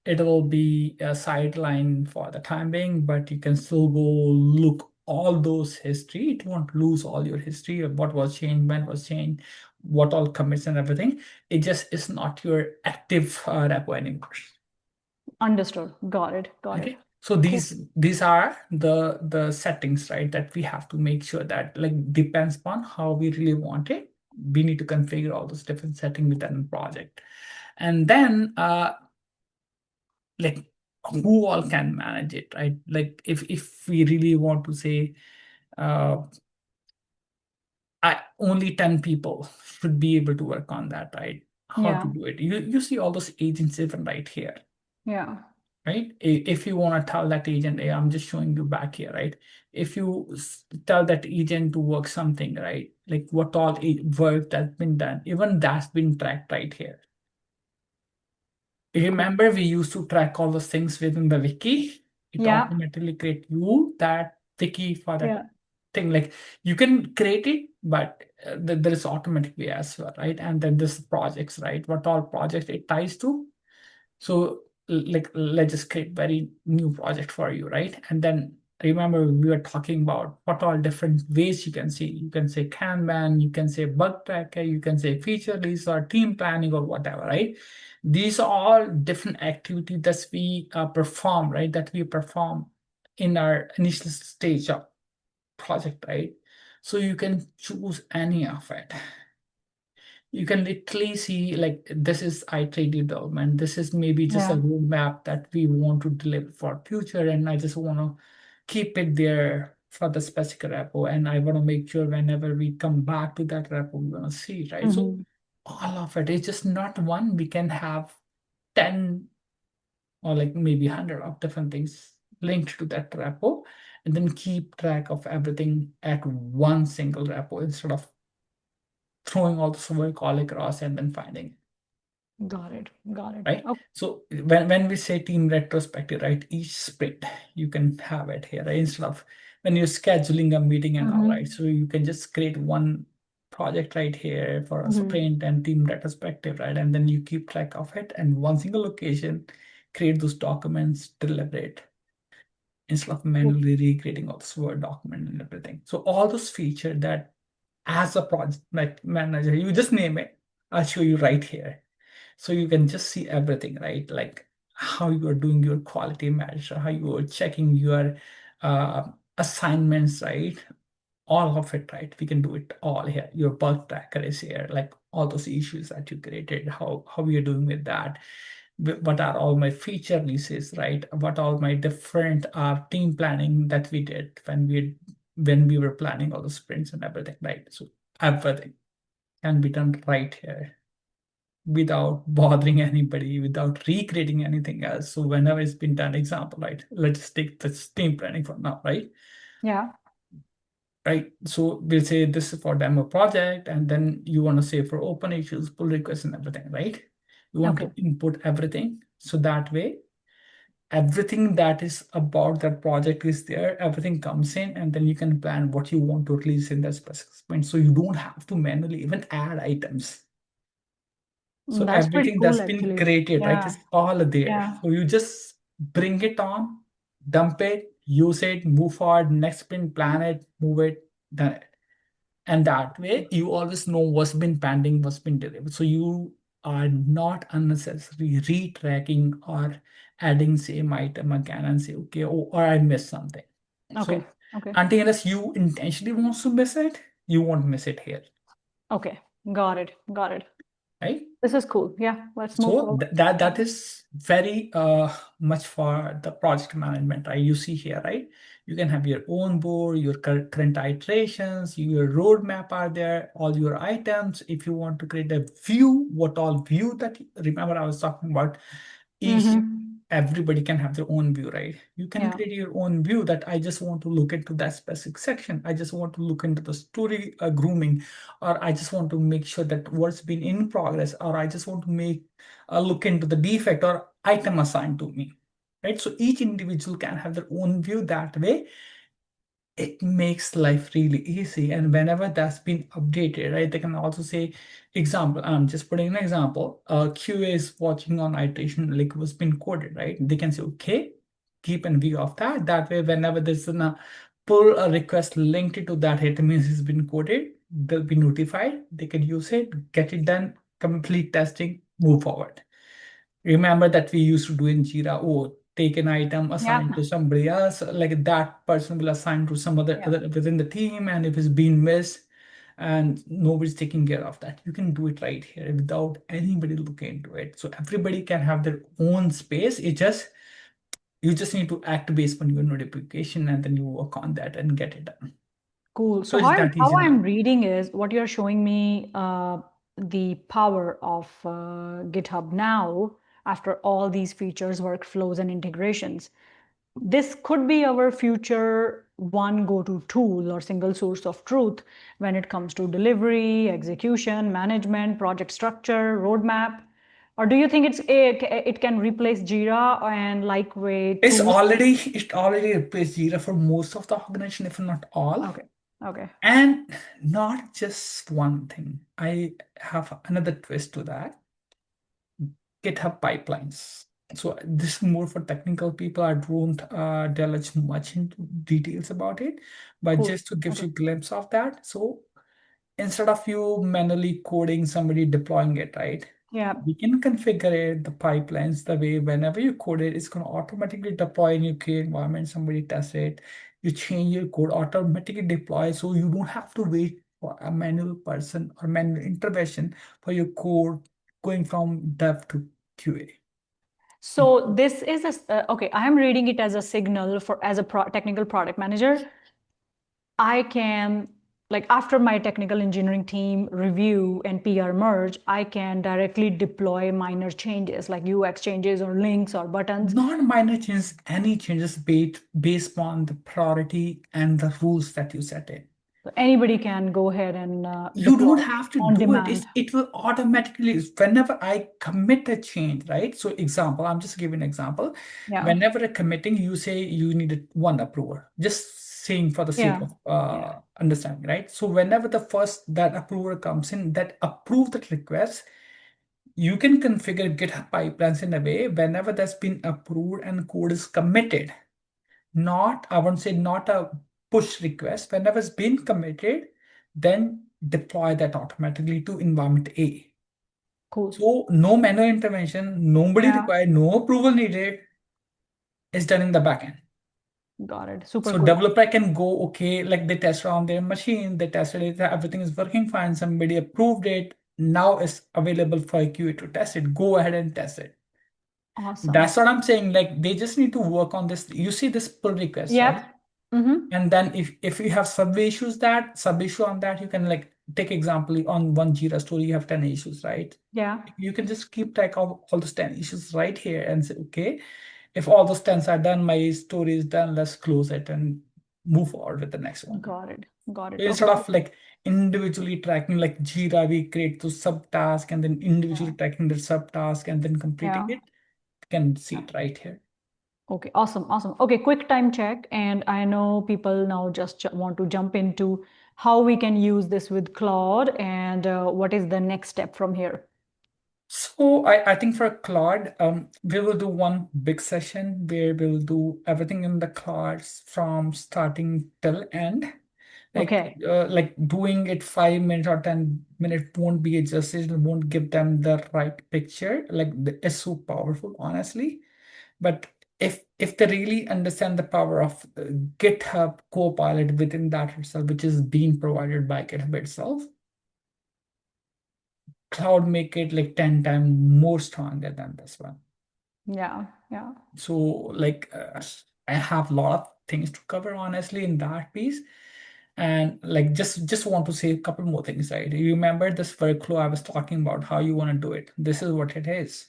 Speaker 1: it.
Speaker 2: it will be a sideline for the time being, but you can still go look all those history. It won't lose all your history of what was changed, when was changed, what all commits and everything. It just is not your active repo anymore.
Speaker 1: Understood. Got it. Got it.
Speaker 2: Okay, so
Speaker 1: Cool.
Speaker 2: these are the settings, right? That we have to make sure that like depends upon how we really want it. We need to configure all those different settings within the project, and then like who all can manage it, right? Like if we really want to say uh, only 10 people should be able to work on that, right? How to
Speaker 1: Yeah.
Speaker 2: do it? You see all those agents even right here,
Speaker 1: Yeah.
Speaker 2: right? If you want to tell that agent, hey, I'm just showing you back here, right? If you tell that agent to work something, right? Like what all work that's been done, even that's been tracked right here.
Speaker 1: Cool.
Speaker 2: Remember, we used to track all those things within the wiki. It
Speaker 1: Yeah.
Speaker 2: automatically create you that wiki for that
Speaker 1: Yeah.
Speaker 2: thing. Like you can create it, but there is automatic way as well, right? And then this projects, right? What all projects it ties to. So like let's just create very new project for you, right? And then remember we were talking about what all different ways you can see. You can say Kanban, you can say bug tracker, you can say feature list or team planning or whatever, right? These are all different activities that we perform, right? That we perform in our initial stage of project, right? So you can choose any of it. You can literally see like this is iterative development. This is maybe just a
Speaker 1: Yeah.
Speaker 2: roadmap that we want to deliver for future, and I just want to keep it there for the specific repo. And I want to make sure whenever we come back to that repo, we want to see, right? So
Speaker 1: Mm-hmm.
Speaker 2: all of it is just not one. We can have 10 or like maybe 100 of different things linked to that repo, and then keep track of everything at one single repo instead of throwing all this work all across and then finding it,
Speaker 1: Got it. Got it.
Speaker 2: right?
Speaker 1: Oh.
Speaker 2: So when we say team retrospective, right, each sprint you can have it here, right? Instead of when you're scheduling a meeting and all, right?
Speaker 1: Mm-hmm.
Speaker 2: So you can just create one project right here for a
Speaker 1: Mm-hmm.
Speaker 2: sprint and team retrospective, right? And then you keep track of it and one single location, create those documents, deliver it instead of
Speaker 1: Cool.
Speaker 2: manually recreating all this Word document and everything. So all those features that as a project manager, you just name it. I'll show you right here. So you can just see everything, right? Like how you are doing your quality measure, how you are checking your uh, assignments, right? All of it, right? We can do it all here. Your bug tracker is here, like all those issues that you created, how you're doing with that. What are all my feature releases, right? What all my different team planning that we did when we were planning all the sprints and everything, right? So everything can be done right here without bothering anybody, without recreating anything else. So whenever it's been done, example, right? Let's take the team planning for now, right?
Speaker 1: Yeah.
Speaker 2: right? So we'll say this is for demo project, and then you want to say for open issues, pull requests and everything, right? You want
Speaker 1: Okay.
Speaker 2: to input everything. So that way, everything that is about that project is there, everything comes in, and then you can plan what you want to release in that specific sprint. So you don't have to manually even add items. So
Speaker 1: That's pretty
Speaker 2: everything
Speaker 1: cool,
Speaker 2: that's been
Speaker 1: actually.
Speaker 2: created, right,
Speaker 1: Yeah.
Speaker 2: is all there.
Speaker 1: Yeah.
Speaker 2: So you just bring it on, dump it, use it, move forward, next sprint, plan it, move it, done it. And that way, you always know what's been pending, what's been delivered. So you are not unnecessarily retracking or adding same item again and say, okay, oh, or I missed something.
Speaker 1: Okay.
Speaker 2: So
Speaker 1: Okay.
Speaker 2: until unless you intentionally want to miss it, you won't miss it here,
Speaker 1: Okay. Got it. Got it.
Speaker 2: right?
Speaker 1: This is cool. Yeah. Let's move
Speaker 2: So
Speaker 1: forward.
Speaker 2: that is very much for the project management, right? You see here, right? You can have your own board, your current iterations, your roadmap are there, all your items. If you want to create a view, what all view that remember I was talking about each
Speaker 1: Mm-hmm.
Speaker 2: everybody can have their own view, right? You can
Speaker 1: Yeah.
Speaker 2: create your own view that I just want to look into that specific section. I just want to look into the story grooming, or I just want to make sure that what's been in progress, or I just want to make look into the defect or item assigned to me, right? So each individual can have their own view that way. It makes life really easy. And whenever that's been updated, right, they can also say, example, I'm just putting an example, QA is watching on iteration like what's been coded, right? They can say, okay, keep in view of that. That way, whenever there's a pull a request linked to that, it means it's been coded, they'll be notified, they can use it, get it done, complete testing, move forward. Remember that we used to do in Jira, oh, take an item,
Speaker 1: Yeah.
Speaker 2: assign to somebody else, like that person will assign to some other
Speaker 1: Yeah.
Speaker 2: within the team, and if it's been missed and nobody's taking care of that, you can do it right here without anybody looking into it. So everybody can have their own space. It just you just need to act based on your notification, and then you work on that and get it done.
Speaker 1: Cool.
Speaker 2: So
Speaker 1: So
Speaker 2: it's
Speaker 1: how
Speaker 2: that easy
Speaker 1: I'm
Speaker 2: now.
Speaker 1: reading is what you're showing me the power of GitHub now after all these features, workflows, and integrations. This could be our future one go-to tool or single source of truth when it comes to delivery, execution, management, project structure, roadmap. Or do you think it can replace Jira and lightweight tools?
Speaker 2: It already replaced Jira for most of the organization, if not all.
Speaker 1: Okay. Okay.
Speaker 2: And not just one thing. I have another twist to that. GitHub pipelines. So this is more for technical people. I don't delve much into details about it, but
Speaker 1: Cool.
Speaker 2: just to give
Speaker 1: Okay.
Speaker 2: you a glimpse of that. So instead of you manually coding somebody deploying it, right?
Speaker 1: Yeah.
Speaker 2: We can configure it, the pipelines, the way whenever you code it, it's going to automatically deploy in your Q environment. Somebody tests it, you change your code, automatically deploy. So you don't have to wait for a manual person or manual intervention for your code going from dev to QA.
Speaker 1: So this is okay. I am reading it as a signal for as a technical product manager. I can like after my technical engineering team review and PR merge, I can directly deploy minor changes like UX changes or links or buttons.
Speaker 2: Not minor changes, any changes based on the priority and the rules that you set in.
Speaker 1: So anybody can go ahead and
Speaker 2: You
Speaker 1: deploy
Speaker 2: don't have to
Speaker 1: on
Speaker 2: do it.
Speaker 1: demand.
Speaker 2: It will automatically, whenever I commit a change, right? So example, I'm just giving an example.
Speaker 1: Yeah.
Speaker 2: Whenever a committing, you say you needed one approver, just saying for the sake
Speaker 1: Yeah.
Speaker 2: of
Speaker 1: Yeah.
Speaker 2: understanding, right? So whenever the first that approver comes in, that approve that request, you can configure GitHub pipelines in a way whenever that's been approved and code is committed, not, I won't say not a push request. Whenever it's been committed, then deploy that automatically to environment A.
Speaker 1: Cool.
Speaker 2: So no manual intervention, nobody
Speaker 1: Yeah.
Speaker 2: required, no approval needed. It's done in the backend.
Speaker 1: Got it. Super
Speaker 2: So
Speaker 1: cool.
Speaker 2: developer can go, okay, like they test around their machine, they tested it, everything is working fine, somebody approved it. Now it's available for QA to test it. Go ahead and test it.
Speaker 1: Awesome.
Speaker 2: That's what I'm saying. Like they just need to work on this. You see this pull request, right?
Speaker 1: Yep. Mm-hmm.
Speaker 2: And then if you have sub issue on that, you can like take example on one Jira story, you have 10 issues, right?
Speaker 1: Yeah.
Speaker 2: You can just keep track of all those 10 issues right here and say, okay, if all those 10 are done, my story is done, let's close it. And move forward with the next one.
Speaker 1: Got it. Got it.
Speaker 2: Instead
Speaker 1: Okay.
Speaker 2: of like individually tracking, like Jira, we create those subtasks and then individually
Speaker 1: Yeah.
Speaker 2: tracking the subtask and then completing
Speaker 1: Yeah.
Speaker 2: it. You can see it right here.
Speaker 1: Okay, awesome, awesome. Okay, quick time check. And I know people now just want to jump into how we can use this with Claude and what is the next step from here.
Speaker 2: So I think for Claude, we will do one big session where we'll do everything in the Claude from starting till end.
Speaker 1: Okay,
Speaker 2: Like doing it 5 minutes or 10 minutes won't be a justice, it won't give them the right picture. It's so powerful, honestly. But if they really understand the power of GitHub Copilot within that itself, which is being provided by GitHub itself, Cloud make it like 10 times more stronger than this one.
Speaker 1: yeah, yeah.
Speaker 2: So I have a lot of things to cover honestly in that piece. And like just want to say a couple more things, right? You remember this workflow I was talking about, how you want to do it. This is what it is.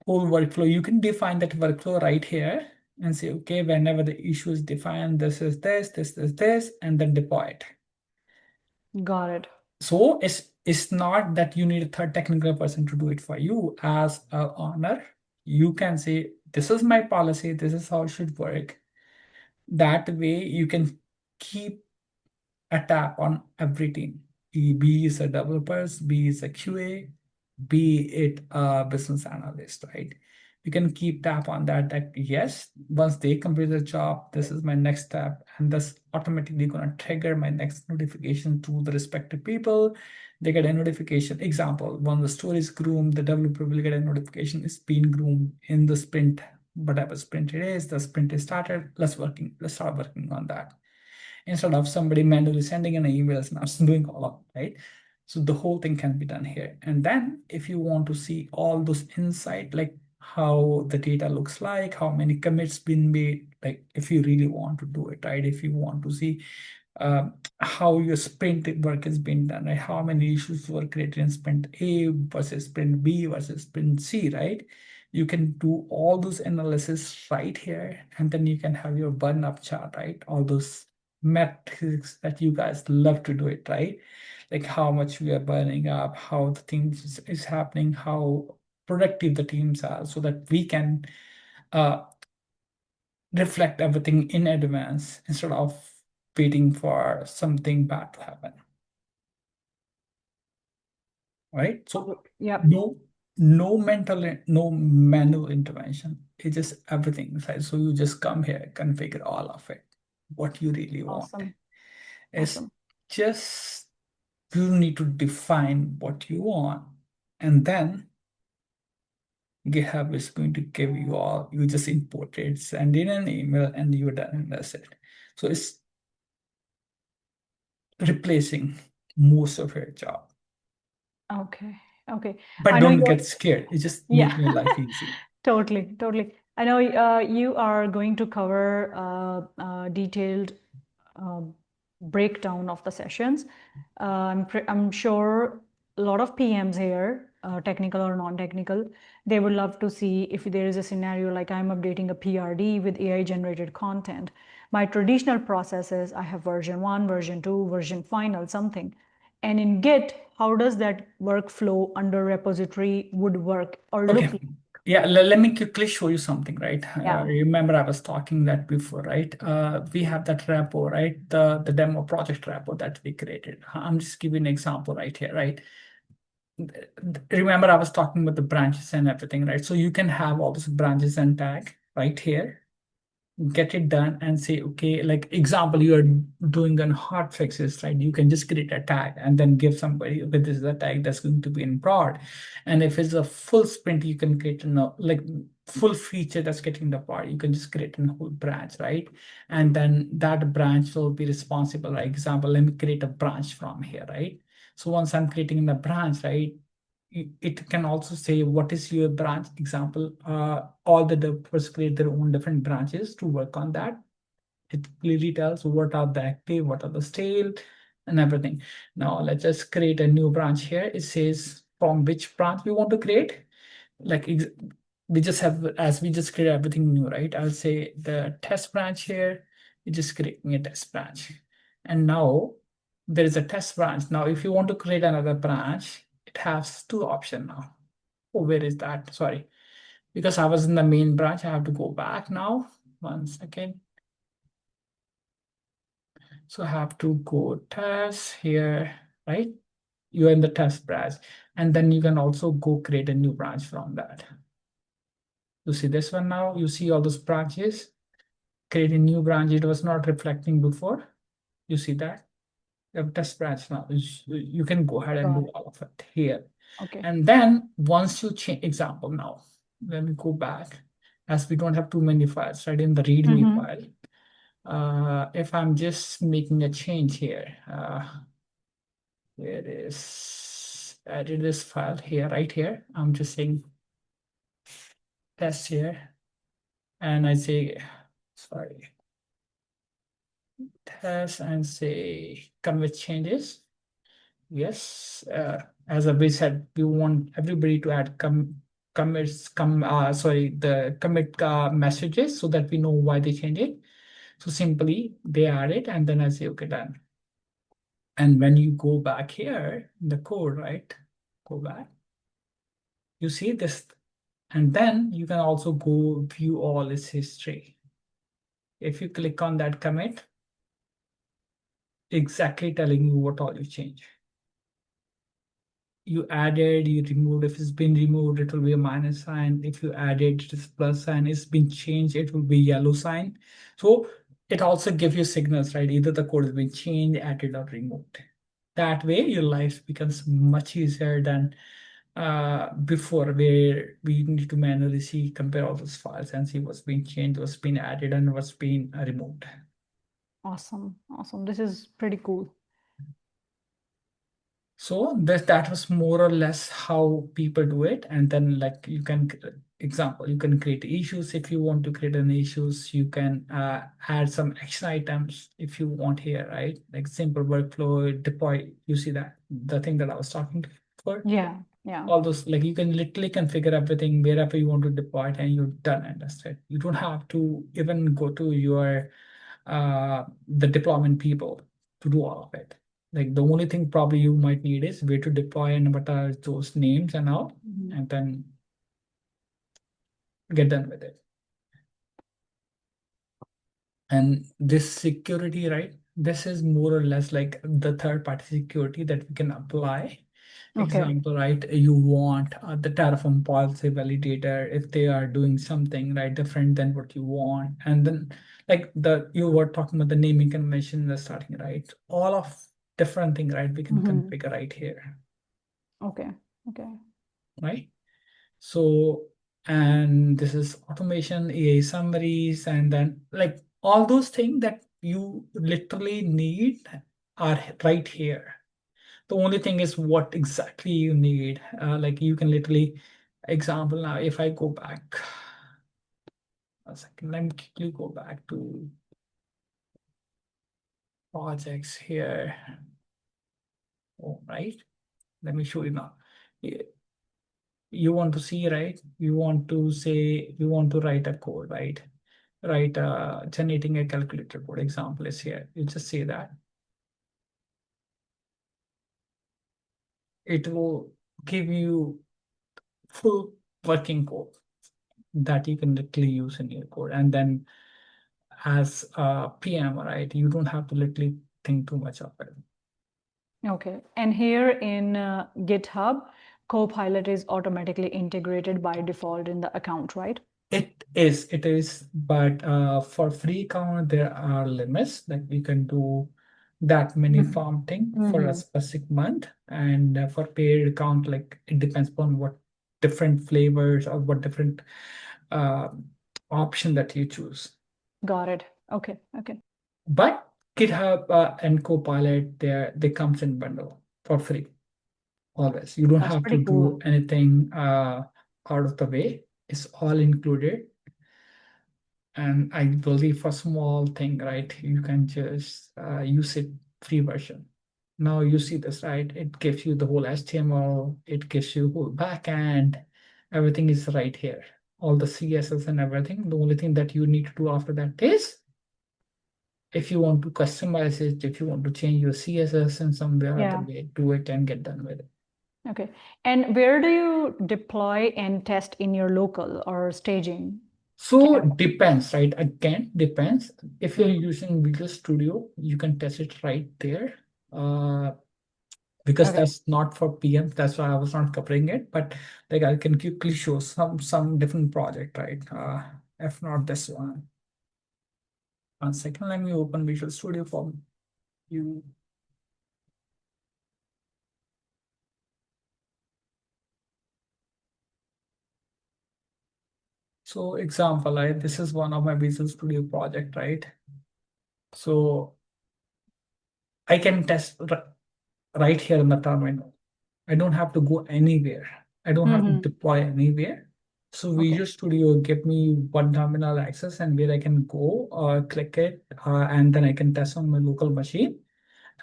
Speaker 2: Whole workflow. You can define that workflow right here and say, okay, whenever the issue is defined, this is this, and then deploy it.
Speaker 1: Got it.
Speaker 2: So it's not that you need a third technical person to do it for you. As a owner, you can say, this is my policy, this is how it should work. That way you can keep a tap on every team. B is a developers, B is a QA, be it a business analyst, right? You can keep tap on that, that yes, once they complete the job, this is my next step, and that's automatically going to trigger my next notification to the respective people. They get a notification. Example, when the store is groomed, the developer will get a notification it's been groomed in the sprint, whatever sprint it is, the sprint is started. Let's start working on that, instead of somebody manually sending an emails and doing all of it, right? So the whole thing can be done here. And then if you want to see all those insight, like how the data looks like, how many commits been made, like if you really want to do it, right? If you want to see how your sprint work has been done, right? How many issues were created in sprint A versus sprint B versus sprint C, right? You can do all those analysis right here, and then you can have your burn up chart, right? All those metrics that you guys love to do it, right? Like how much we are burning up, how the things is happening, how productive the teams are, so that we can uh, reflect everything in advance instead of waiting for something bad to happen. Right? So
Speaker 1: Yeah,
Speaker 2: no manual intervention. It's just everything, right? So you just come here, configure all of it, what you really want.
Speaker 1: awesome,
Speaker 2: It's
Speaker 1: awesome.
Speaker 2: just you need to define what you want, and then GitHub is going to give you all, you just import it, send in an email, and you're done, and that's it. So it's replacing most of your job.
Speaker 1: Okay, okay.
Speaker 2: But
Speaker 1: I know
Speaker 2: don't
Speaker 1: you're,
Speaker 2: get scared. It's just
Speaker 1: yeah,
Speaker 2: making your life easy.
Speaker 1: totally, totally. I know you are going to cover detailed um, breakdown of the sessions. I'm sure a lot of PMs here, technical or non-technical, they would love to see if there is a scenario like I'm updating a PRD with AI generated content. My traditional process is I have version 1, version 2, version final, something. And in Git, how does that workflow under repository would work or look
Speaker 2: Okay.
Speaker 1: like?
Speaker 2: Yeah, let me quickly show you something, right?
Speaker 1: Yeah.
Speaker 2: Remember I was talking that before, right? We have that repo, right? The demo project repo that we created. I'm just giving an example right here, right? Remember I was talking about the branches and everything, right? So you can have all those branches and tag right here, get it done and say, okay, like example, you're doing an hot fixes, right? You can just create a tag and then give somebody, okay, this is a tag that's going to be in prod. And if it's a full sprint, you can create like full feature that's getting the part. You can just create a whole branch, right? And then that branch will be responsible. Like example, let me create a branch from here, right? So once I'm creating the branch, right? It can also say what is your branch example. All the developers create their own different branches to work on that. It clearly tells what are the active, what are the stale, and everything. Now let's just create a new branch here. It says from which branch we want to create. Like we just have, as we just create everything new, right? I'll say the test branch here. You're just creating a test branch. And now there is a test branch. Now, if you want to create another branch, it has two options now. Oh, where is that? Sorry. Because I was in the main branch, I have to go back now. 1 second. So I have to go test here, right? You're in the test branch. And then you can also go create a new branch from that. You see this one now? You see all those branches? Create a new branch. It was not reflecting before. You see that? You have test branch now. You can go ahead and
Speaker 1: Got
Speaker 2: do
Speaker 1: it.
Speaker 2: all of it here.
Speaker 1: Okay.
Speaker 2: And then once you change, example now, let me go back, as we don't have too many files, right? In the README
Speaker 1: Mm-hmm.
Speaker 2: file, if I'm just making a change here, where is added this file here, right here. I'm just saying test here, and I say, sorry, test and say commit changes. Yes, as we said, we want everybody to add commits, sorry, the commit messages so that we know why they change it. So simply they add it, and then I say, okay, done. And when you go back here, the code, right? Go back, you see this, and then you can also go view all its history. If you click on that commit, exactly telling you what all you change. You added, you removed. If it's been removed, it will be a minus sign. If you added this plus sign, it's been changed, it will be yellow sign. So it also gives you signals, right? Either the code has been changed, added, or removed. That way, your life becomes much easier than before, where we need to manually see, compare all those files and see what's been changed, what's been added, and what's been removed.
Speaker 1: Awesome. Awesome. This is pretty cool.
Speaker 2: So that was more or less how people do it. And then like you can, example, you can create issues if you want to create an issues. You can add some action items if you want here, right? Like simple workflow, deploy. You see that, the thing that I was talking for?
Speaker 1: Yeah. Yeah.
Speaker 2: All those, like you can literally configure everything wherever you want to deploy it and you're done and that's it. You don't have to even go to your the deployment people to do all of it. Like the only thing probably you might need is where to deploy and what are those names and all,
Speaker 1: Mhm.
Speaker 2: and then get done with it. And this security, right? This is more or less like the third party security that we can apply.
Speaker 1: Okay.
Speaker 2: Example, right? You want the Terraform policy validator if they are doing something right different than what you want, and then like you were talking about the naming convention in the starting, right? All of different thing, right? We can
Speaker 1: Mm-hmm.
Speaker 2: configure right here,
Speaker 1: Okay. Okay.
Speaker 2: right? So, and this is automation, AI summaries, and then like all those things that you literally need are right here. The only thing is what exactly you need. Like you can literally, example now, if I go back a second, let me quickly go back to projects here. All right, let me show you now. You want to see, right? You want to say, you want to write a code, right? Write generating a calculator code example is here. You just say that. It will give you full working code that you can literally use in your code. And then as a PM, right, you don't have to literally think too much of it.
Speaker 1: Okay. And here in GitHub, Copilot is automatically integrated by default in the account, right?
Speaker 2: It is, but for free account, there are limits. Like you can do that many farm thing for a
Speaker 1: Mm-hmm.
Speaker 2: specific month. And for paid account, like it depends upon what different flavors or what different uh, option that you choose.
Speaker 1: Got it. Okay. Okay.
Speaker 2: But GitHub and Copilot, they comes in bundle for free. Always. You don't
Speaker 1: That's
Speaker 2: have to
Speaker 1: pretty
Speaker 2: do
Speaker 1: cool.
Speaker 2: anything out of the way. It's all included. And I believe for small thing, right, you can just use it free version. Now you see this, right? It gives you the whole HTML, it gives you whole backend, everything is right here. All the CSS and everything. The only thing that you need to do after that is if you want to customize it, if you want to change your CSS in some way or other
Speaker 1: Yeah.
Speaker 2: way, do it and get done with it.
Speaker 1: Okay. And where do you deploy and test in your local or staging?
Speaker 2: So
Speaker 1: Can
Speaker 2: depends, right? Again, depends. If you're
Speaker 1: you...
Speaker 2: using Visual Studio, you can test it right there. Because
Speaker 1: Okay.
Speaker 2: that's not for PM. That's why I was not covering it. But like I can quickly show some different project, right? If not this one. 1 second, let me open Visual Studio for you. So example, right? This is one of my Visual Studio project, right? So I can test right here in the terminal. I don't have to go anywhere. I don't have to
Speaker 1: Mm-hmm.
Speaker 2: deploy anywhere. So
Speaker 1: Okay.
Speaker 2: Visual Studio give me one terminal access and where I can go click it, and then I can test on my local machine.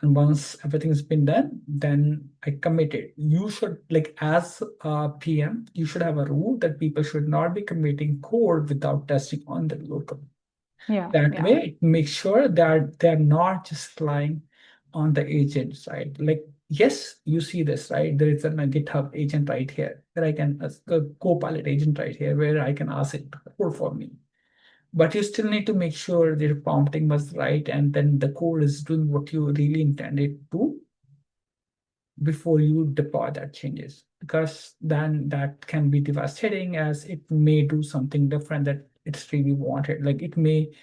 Speaker 2: And once everything's been done, then I commit it. You should, like as a PM, you should have a rule that people should not be committing code without testing on the local.
Speaker 1: Yeah.
Speaker 2: That
Speaker 1: Yeah.
Speaker 2: way, it makes sure that they're not just relying on the agent side. Like, yes, you see this, right? There is a GitHub agent right here where I can, a Copilot agent right here where I can ask it to code for me. But you still need to make sure the prompting was right and then the code is doing what you really intended to before you deploy that changes. Because then that can be devastating as it may do something different that it's really wanted. Like it may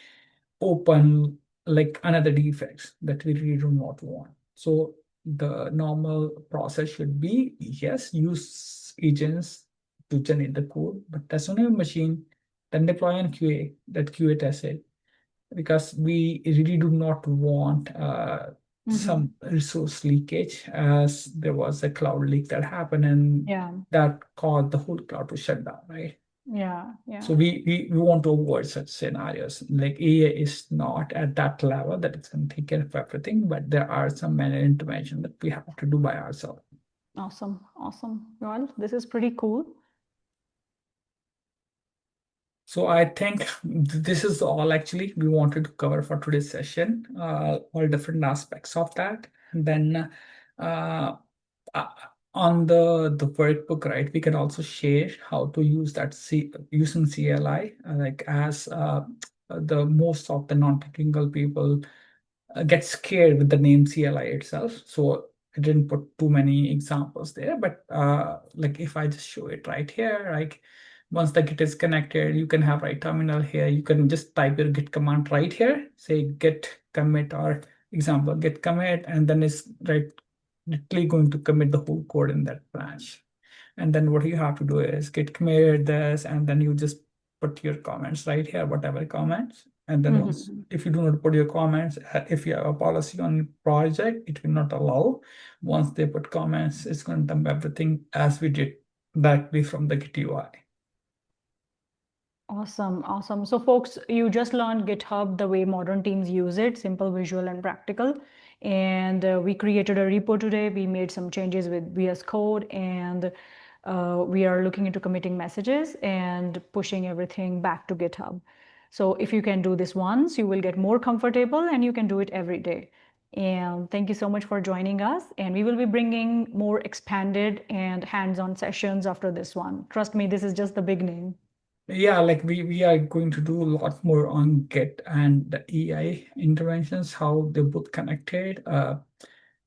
Speaker 2: open like another defects that we really do not want. So the normal process should be, yes, use agents to generate the code, but test on your machine, then deploy on QA, that QA test it, because we really do not want
Speaker 1: Mm-hmm.
Speaker 2: some resource leakage, as there was a cloud leak that happened and
Speaker 1: Yeah.
Speaker 2: that caused the whole cloud to shut down, right?
Speaker 1: Yeah.
Speaker 2: So
Speaker 1: Yeah.
Speaker 2: we want to avoid such scenarios. Like AI is not at that level that it's going to take care of everything, but there are some manual intervention that we have to do by ourselves.
Speaker 1: Awesome. Awesome. Well, this is pretty cool.
Speaker 2: So I think this is all actually we wanted to cover for today's session, all different aspects of that. And then uh, uh, on the workbook, right, we can also share how to use that using CLI, like as the most of the non-technical people get scared with the name CLI itself. So I didn't put too many examples there, but like if I just show it right here, like once the Git is connected, you can have right terminal here. You can just type your Git command right here, say git commit or example git commit, and then it's right literally going to commit the whole code in that branch. And then what you have to do is git commit this, and then you just put your comments right here, whatever comments. And then once,
Speaker 1: Mm-hmm.
Speaker 2: if you do not put your comments, if you have a policy on project, it will not allow. Once they put comments, it's going to dump everything as we did directly from the Git UI.
Speaker 1: Awesome, awesome. So, folks, you just learned GitHub the way modern teams use it, simple, visual, and practical. And we created a repo today. We made some changes with VS Code, and we are looking into committing messages and pushing everything back to GitHub. So, if you can do this once, you will get more comfortable and you can do it every day. And thank you so much for joining us. And we will be bringing more expanded and hands on sessions after this one. Trust me, this is just the beginning.
Speaker 2: Yeah, like we are going to do a lot more on Git and the AI interventions, how they're both connected.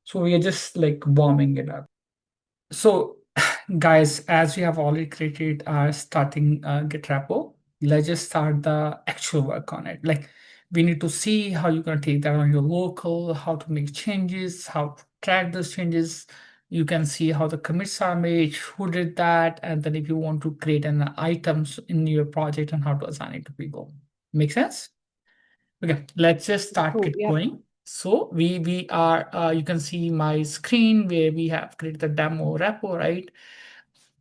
Speaker 2: So we are just like warming it up. So, guys, as we have already created our starting Git repo, let's just start the actual work on it. Like, we need to see how you're going to take that on your local, how to make changes, how to track those changes. You can see how the commits are made, who did that, and then if you want to create an items in your project and how to assign it to people. Make sense? Okay, let's just start
Speaker 1: Cool.
Speaker 2: get
Speaker 1: Yep.
Speaker 2: going. So we are you can see my screen where we have created the demo repo, right?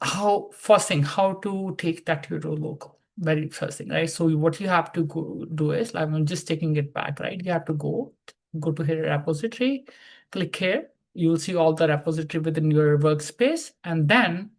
Speaker 2: How first thing, how to take that to your local. Very first thing, right? So what you have to go do is like I'm just taking it back, right? You have to go to here repository, click here. You'll see all the repository within your workspace, and then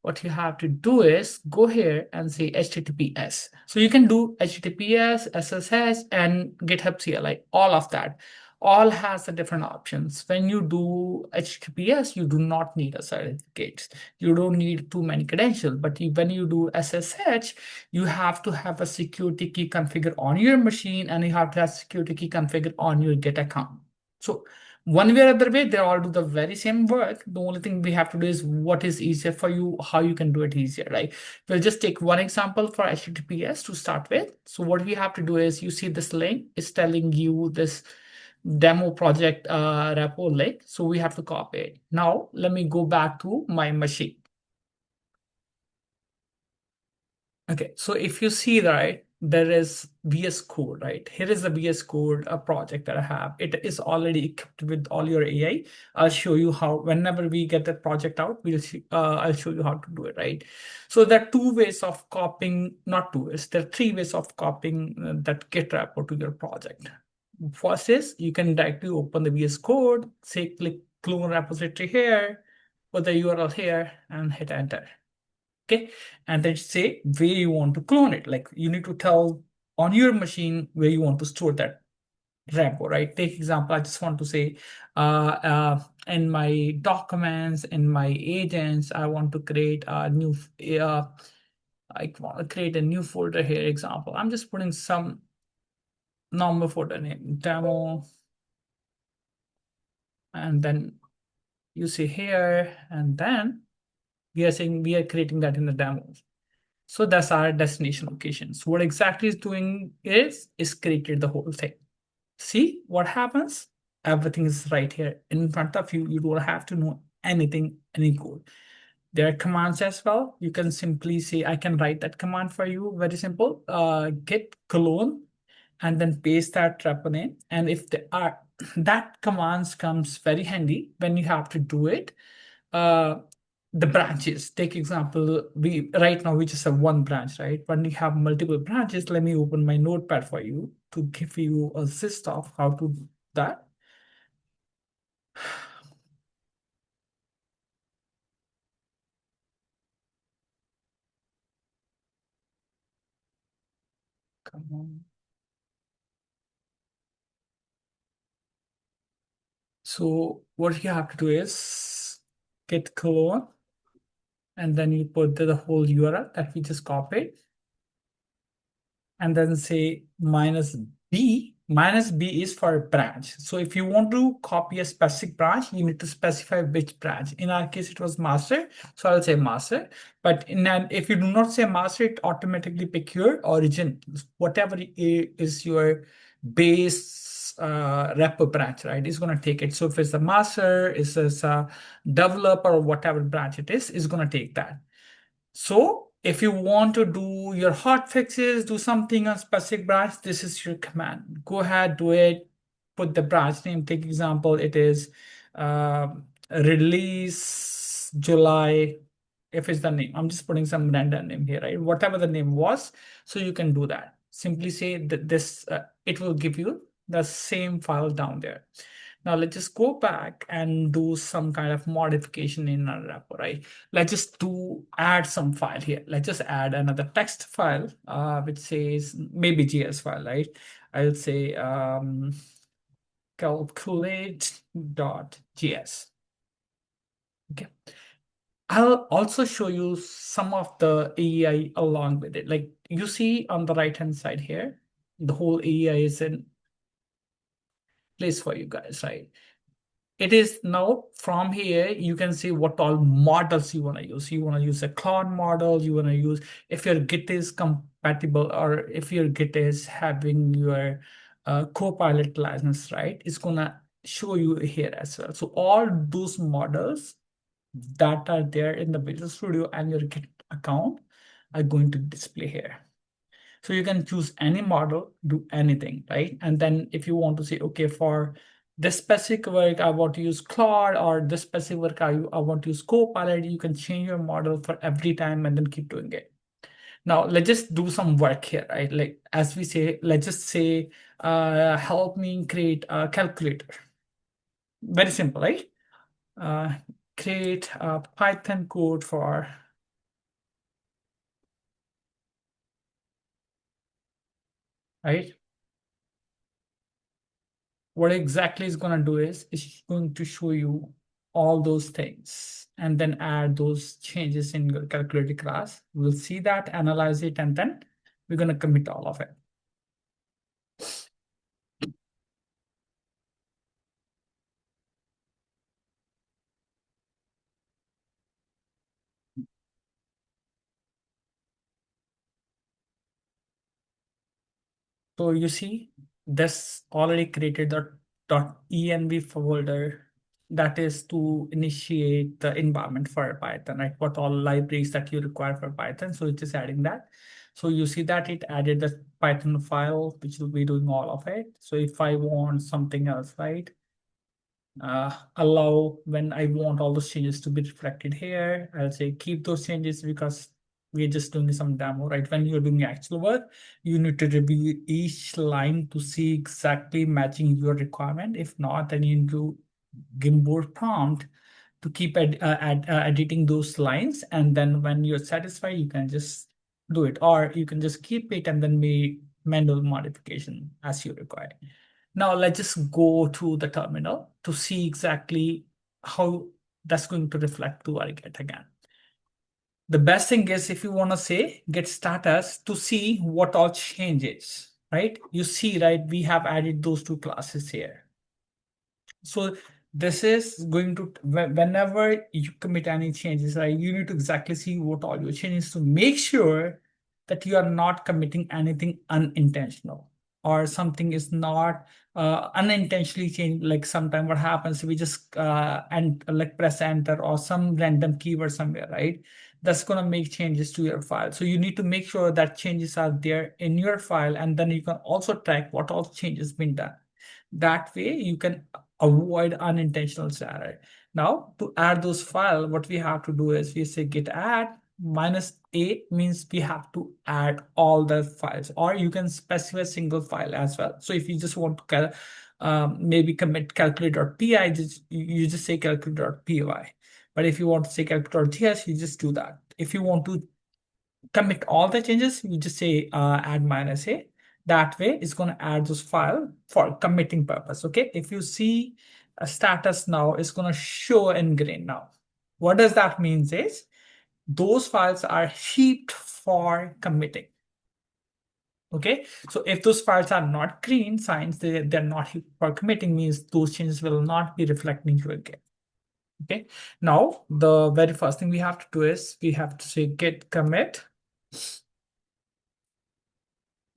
Speaker 2: what you have to do is go here and say HTTPS. So you can do HTTPS, SSH, and GitHub CLI, all of that. All has the different options. When you do HTTPS, you do not need a certificate. You don't need too many credentials. But when you do SSH, you have to have a security key configured on your machine, and you have to have security key configured on your Git account. So one way or other way, they all do the very same work. The only thing we have to do is what is easier for you, how you can do it easier, right? We'll just take one example for HTTPS to start with. So what we have to do is, you see this link is telling you this demo project repo link. So we have to copy it. Now, let me go back to my machine. Okay, so if you see, right, there is VS Code, right? Here is the VS Code project that I have. It is already equipped with all your AI. I'll show you how, whenever we get that project out, I'll show you how to do it, right? So there are two ways of copying, not two ways, there are three ways of copying that Git repo to your project. First is you can directly open the VS Code, say click clone repository here, put the URL here, and hit enter. Okay, and then say where you want to clone it. Like you need to tell on your machine where you want to store that repo, right? Take example, I just want to say in my documents, in my agents, I want to create a new I want to create a new folder here. Example, I'm just putting some normal folder name, demo, and then you see here, and then we are saying we are creating that in the demos. So that's our destination location. So what exactly is doing is created the whole thing. See what happens? Everything is right here in front of you. You don't have to know anything, any code. There are commands as well. You can simply say, I can write that command for you. Very simple. Git clone and then paste that repo name. And if there are that commands comes very handy when you have to do it. Uh, the branches. Take example, we right now we just have one branch, right? When we have multiple branches, let me open my notepad for you to give you a gist of how to do that. Come on. So what you have to do is git clone, and then you put the whole URL that we just copied, and then say minus B. Minus B is for a branch. So if you want to copy a specific branch, you need to specify which branch. In our case, it was master. So I'll say master. But if you do not say master, it automatically pick your origin, whatever is your base repo branch, right? It's going to take it. So if it's a master, it's a developer, or whatever branch it is going to take that. So if you want to do your hot fixes, do something on specific branch, this is your command. Go ahead, do it, put the branch name. Take example, it is uh, release July. If it's the name, I'm just putting some random name here, right? Whatever the name was, so you can do that. Simply say that this, it will give you the same file down there. Now let's just go back and do some kind of modification in our repo, right? Let's just add some file here. Let's just add another text file, which says maybe JS file, right? I'll say calculate.js. Okay. I'll also show you some of the AEI along with it. Like you see on the right-hand side here, the whole AEI is in place for you guys, right? It is now from here, you can see what all models you want to use. You want to use a Claude model, you want to use, if your Git is compatible, or if your Git is having your Copilot license, right? It's going to show you here as well. So all those models that are there in the Visual Studio and your Git account are going to display here. So you can choose any model, do anything, right? And then if you want to say, okay, for this specific work, I want to use Claude, or this specific work, I want to use Copilot, you can change your model for every time and then keep doing it. Now, let's just do some work here, right? Like, as we say, let's just say, help me create a calculator. Very simple, right? Uh, create a Python code for right? What exactly is going to do is it's going to show you all those things and then add those changes in your calculator class. We'll see that, analyze it, and then we're going to commit all of it. So you see, this already created the .env folder that is to initiate the environment for Python, right? What all libraries that you require for Python. So it's just adding that. So you see that it added the Python file, which will be doing all of it. So if I want something else, right? Allow when I want all those changes to be reflected here. I'll say keep those changes because we're just doing some demo, right? When you're doing actual work, you need to review each line to see exactly matching your requirement. If not, then you need to give more prompt to keep editing those lines. And then when you're satisfied, you can just do it, or you can just keep it and then make manual modification as you require. Now let's just go to the terminal to see exactly how that's going to reflect to our get again. The best thing is if you want to say get status to see what all changes, right? You see, right? We have added those two classes here. So this is going to, whenever you commit any changes, right, you need to exactly see what all your changes to make sure that you are not committing anything unintentional or something is not unintentionally changed. Like sometimes what happens, we just and like press enter or some random keyword somewhere, right? That's going to make changes to your file. So you need to make sure that changes are there in your file, and then you can also track what all changes been done. That way you can avoid unintentional error. Now to add those files, what we have to do is we say git add -a means we have to add all the files, or you can specify a single file as well. So if you just want to maybe commit calculate.py, you just say calculate.py. But if you want to say calculate.ts, you just do that. If you want to commit all the changes, you just say add -a. That way it's going to add those file for committing purpose. Okay, if you see a status now, it's going to show in green now. What does that mean is those files are heaped for committing. Okay, so if those files are not green signs, they're not heaped for committing, means those changes will not be reflecting you again. Okay, now the very first thing we have to do is we have to say git commit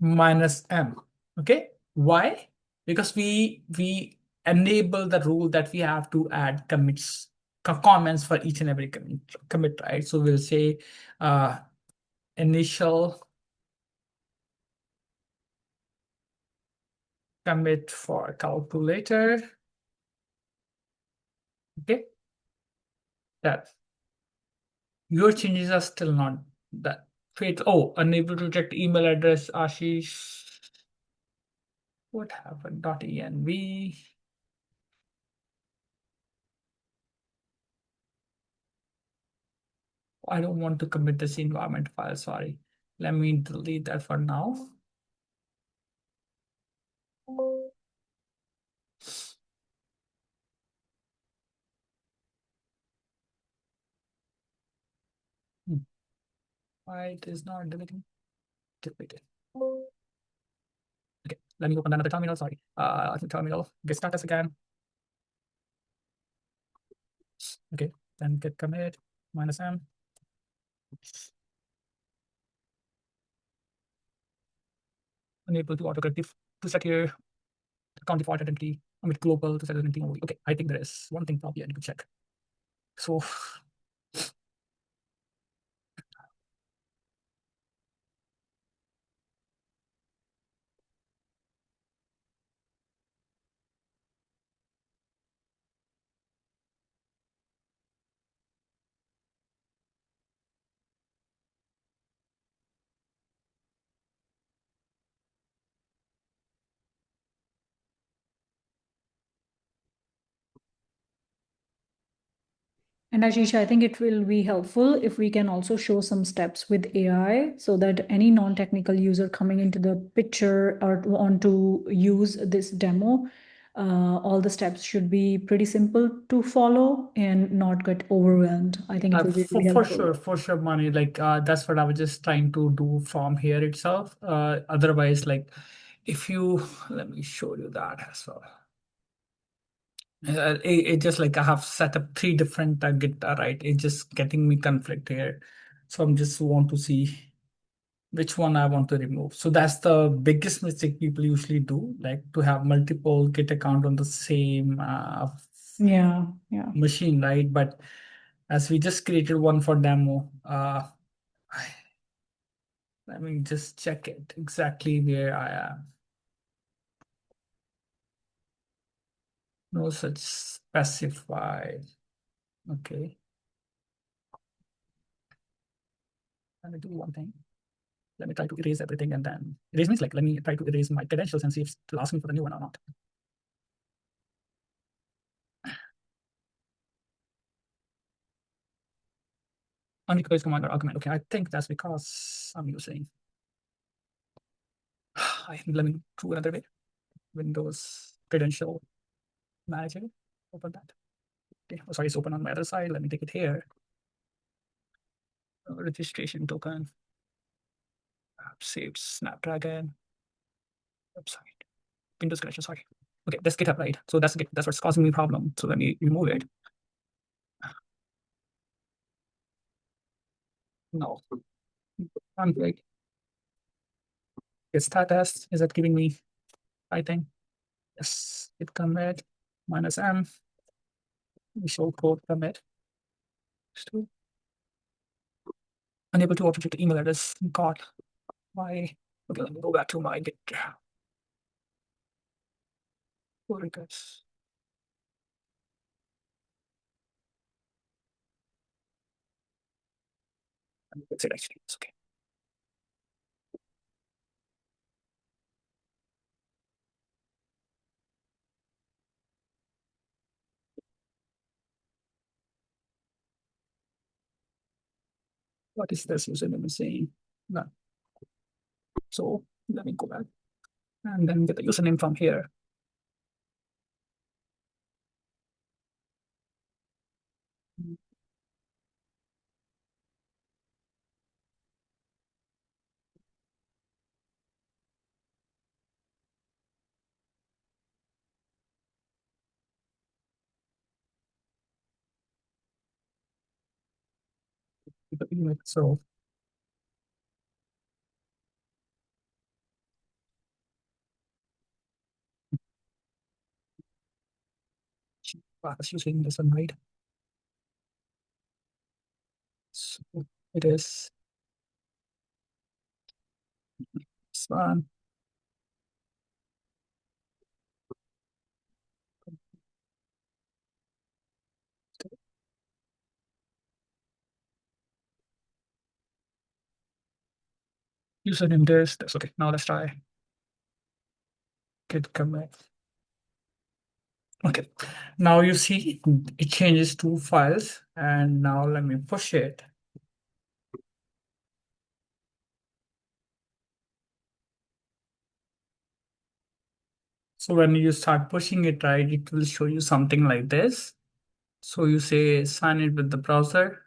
Speaker 2: -m. Okay, why? Because we enable the rule that we have to add comments for each and every commit, right? So we'll say initial commit for calculator. Okay, that your changes are still not that fit. Oh, unable to check email address, Ashish. What happened? .env. I don't want to commit this environment file. Sorry. Let me delete that for now. Hmm. Why it is not deleting? Deleted. Okay, let me open another terminal. Sorry. Terminal. Get status again. Okay, then git commit -m. Unable to autocorrect to set here account default identity. Omit global to set identity only. Okay, I think there is one thing probably I need to check. So
Speaker 1: And Ashish, I think it will be helpful if we can also show some steps with AI so that any non-technical user coming into the picture or want to use this demo, all the steps should be pretty simple to follow and not get overwhelmed. I think it will be really helpful.
Speaker 2: For sure, Mani. Like that's what I was just trying to do from here itself. Otherwise, like if you let me show you that as well. It just like I have set up three different Git, right? It's just getting me conflict here. So I'm just want to see which one I want to remove. So that's the biggest mistake people usually do, like to have multiple Git account on the same
Speaker 1: Yeah, yeah.
Speaker 2: machine, right? But as we just created one for demo, let me just check it exactly where I am. No such specified. Okay, let me do one thing. Let me try to erase everything and then erase means like let me try to erase my credentials and see if it'll ask me for the new one or not. Unrecognized command or argument. Okay, I think that's because I'm using. Let me do another way. Windows credential manager. Open that. Okay, oh, sorry, it's open on my other side. Let me take it here. Registration token. Saved Snapdragon. Website. Windows connection. Sorry. Okay, that's GitHub, right? So that's what's causing me problem. So let me remove it. No, I'm great. Get status. Is that giving me I think? Yes. Git commit -m. We show code commit. Still unable to authenticate the email address. God, why? Okay, let me go back to my Git pull requests. That's it actually. It's okay. What is this username saying? None. So let me go back and then get the username from here. The email. So I was using this one, right? So it is this one. Username this. That's okay. Now let's try git commit. Okay. Now you see it changes two files, and now let me push it. So when you start pushing it, right, it will show you something like this. So you say sign it with the browser.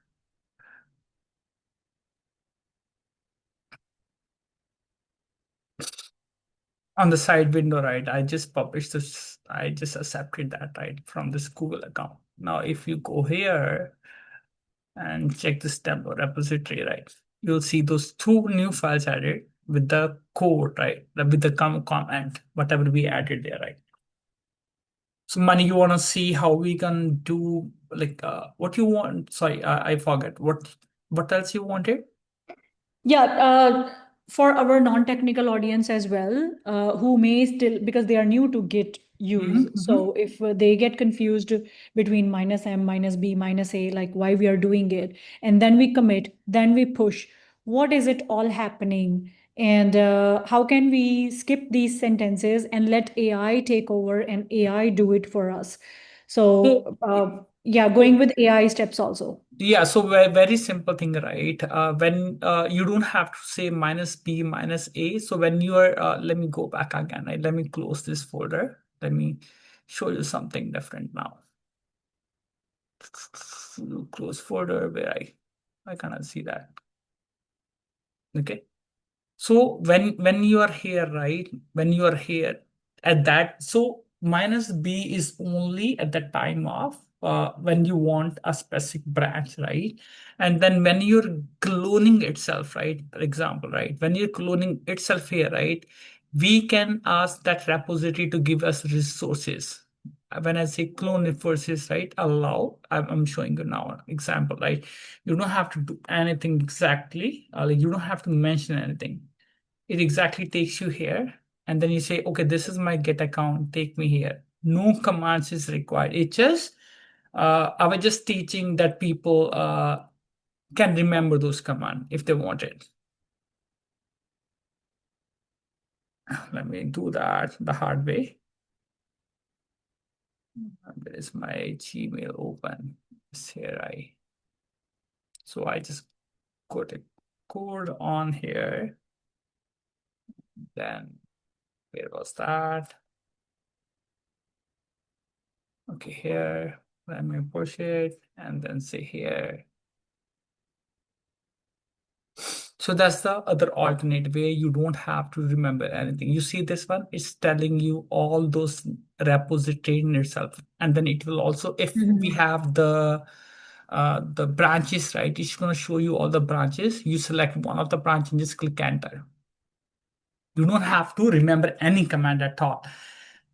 Speaker 2: On the side window, right, I just published this, I just accepted that, right, from this Google account. Now, if you go here and check this demo repository, right, you'll see those two new files added with the code, right, with the comment, whatever we added there, right? So, Mani, you want to see how we can do like what you want? Sorry, I forget what else you wanted.
Speaker 1: Yeah, for our non-technical audience as well, who may still, because they are new to Git use.
Speaker 2: Mm-hmm.
Speaker 1: So if they get confused between -m, -b, -a, like why we are doing it, and then we commit, then we push, what is it all happening? And how can we skip these sentences and let AI take over and AI do it for us? So, Yeah, going with AI steps also.
Speaker 2: Yeah, so very simple thing, right? When you don't have to say minus B minus A. So when you are, let me go back again, right? Let me close this folder. Let me show you something different now. Close folder where I cannot see that. Okay. So when you are here, right? When you are here at that, so minus B is only at the time of when you want a specific branch, right? And then when you're cloning itself, right? For example, right? When you're cloning itself here, right? We can ask that repository to give us resources. When I say clone resources, right? Allow, I'm showing you now an example, right? You don't have to do anything exactly. Like you don't have to mention anything. It exactly takes you here, and then you say, okay, this is my get account, take me here. No commands is required. It just I was just teaching that people can remember those commands if they want it. Let me do that the hard way. There is my Gmail open. Here so I just got a code on here. Then where was that? Okay, here. Let me push it and then say here. So that's the other alternate way. You don't have to remember anything. You see this one, it's telling you all those repository in itself. And then it will also, if we
Speaker 1: Mhm.
Speaker 2: have the branches, right? It's going to show you all the branches. You select one of the branch and just click enter. You don't have to remember any command at all.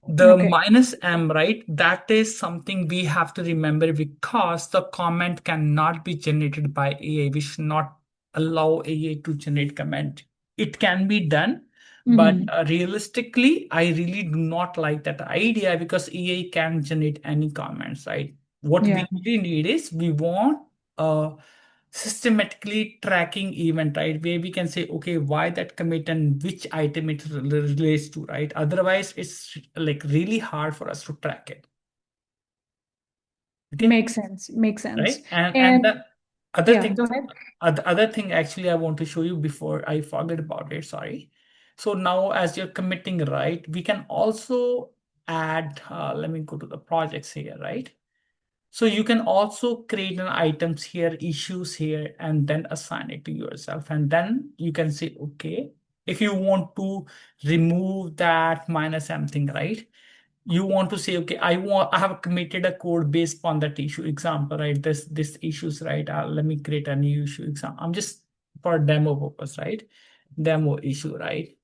Speaker 2: The
Speaker 1: Okay.
Speaker 2: minus M, right? That is something we have to remember because the comment cannot be generated by AI. We should not allow AI to generate comment. It can be done, but
Speaker 1: Mhm.
Speaker 2: realistically, I really do not like that idea because AI can generate any comments, right? What
Speaker 1: Yeah.
Speaker 2: we really need is we want a systematically tracking event, right? Where we can say, okay, why that commit and which item it relates to, right? Otherwise, it's like really hard for us to track it. Okay,
Speaker 1: Makes sense. Makes sense.
Speaker 2: right? And
Speaker 1: And
Speaker 2: the other
Speaker 1: yeah,
Speaker 2: thing,
Speaker 1: go ahead.
Speaker 2: the other thing actually I want to show you before I forget about it. Sorry. So now as you're committing, right, we can also add. Let me go to the projects here, right? So you can also create an items here, issues here, and then assign it to yourself. And then you can say, okay, if you want to remove that minus something, right? You want to say, okay, I have committed a code based on that issue example, right? This issues, right? Let me create a new issue example. I'm just for demo purpose, right? Demo issue, right?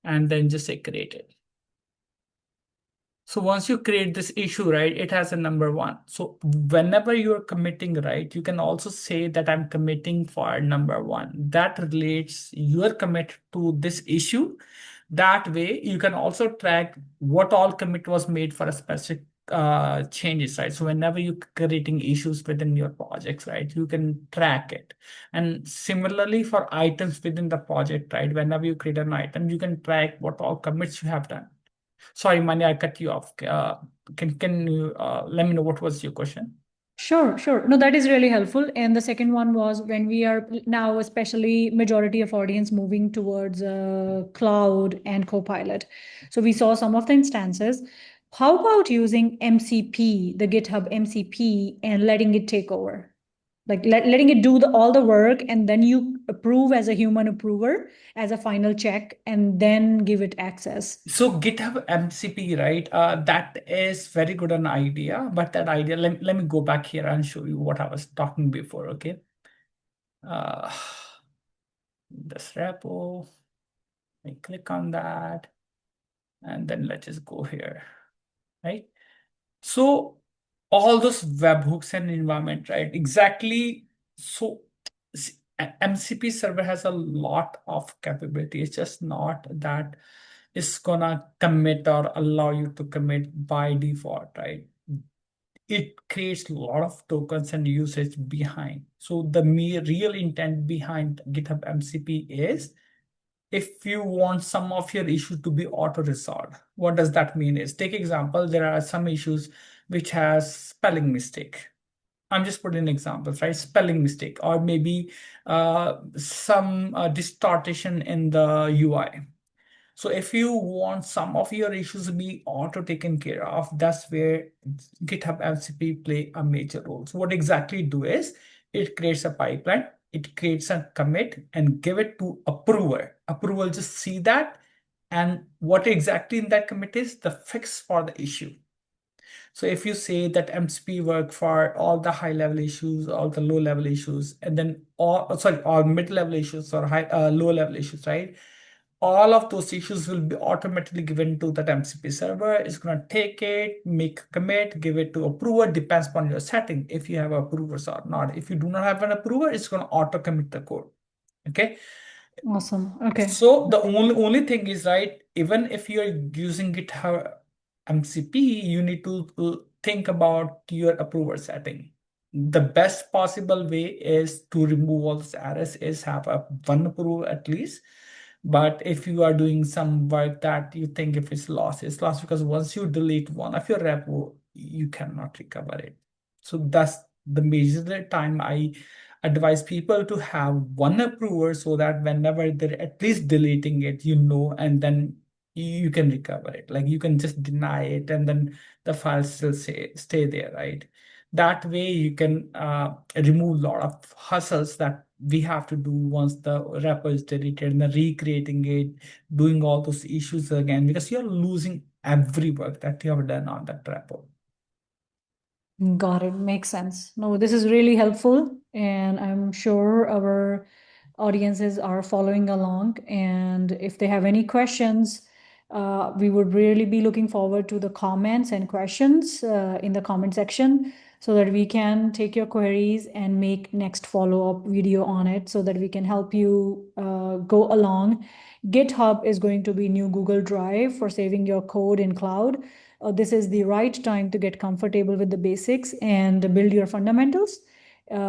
Speaker 2: And then just say create it. So once you create this issue, right, it has a number one. So whenever you're committing, right, you can also say that I'm committing for number one. That relates your commit to this issue. That way, you can also track what all commit was made for a specific changes, right? So whenever you're creating issues within your projects, right, you can track it. And similarly for items within the project, right, whenever you create an item, you can track what all commits you have done. Sorry, Mani, I cut you off. Can you let me know what was your question?
Speaker 1: Sure, sure. No, that is really helpful. And the second one was when we are now, especially majority of audience moving towards cloud and Copilot. So we saw some of the instances. How about using MCP, the GitHub MCP, and letting it take over? Like letting it do all the work, and then you approve as a human approver as a final check, and then give it access.
Speaker 2: So GitHub MCP, right? That is very good an idea, but that idea, let me go back here and show you what I was talking before, okay? Uh, this repo, I click on that, and then let's just go here, right? So all those webhooks and environment, right? Exactly. So MCP server has a lot of capability. It's just not that it's gonna commit or allow you to commit by default, right? It creates a lot of tokens and usage behind. So the real intent behind GitHub MCP is if you want some of your issues to be auto resolved. What does that mean is, take example, there are some issues which has spelling mistake. I'm just putting examples, right? Spelling mistake, or maybe some distortion in the UI. So if you want some of your issues to be auto taken care of, that's where GitHub MCP play a major role. So what exactly it do is, it creates a pipeline, it creates a commit and give it to approver. Approver just see that, and what exactly in that commit is the fix for the issue. So if you say that MCP work for all the high level issues, all the low level issues, and then all mid level issues or low level issues, right? All of those issues will be automatically given to that MCP server. It's going to take it, make a commit, give it to approver, depends upon your setting, if you have approvers or not. If you do not have an approver, it's going to auto commit the code. Okay.
Speaker 1: Awesome. Okay.
Speaker 2: So the only thing is, right, even if you're using GitHub MCP, you need to think about your approver setting. The best possible way is to remove all these errors is have a one approver at least. But if you are doing some work that you think if it's lost because once you delete one of your repo, you cannot recover it. So that's the major time I advise people to have one approver, so that whenever they're at least deleting it, and then you can recover it. Like you can just deny it and then the files still stay there, right? That way you can remove a lot of hustles that we have to do once the repo is deleted, and then recreating it, doing all those issues again, because you're losing every work that you have done on that repo.
Speaker 1: Got it. Makes sense. No, this is really helpful, and I'm sure our audiences are following along. And if they have any questions, we would really be looking forward to the comments and questions in the comment section, so that we can take your queries and make next follow-up video on it, so that we can help you go along. GitHub is going to be new Google Drive for saving your code in cloud. This is the right time to get comfortable with the basics and build your fundamentals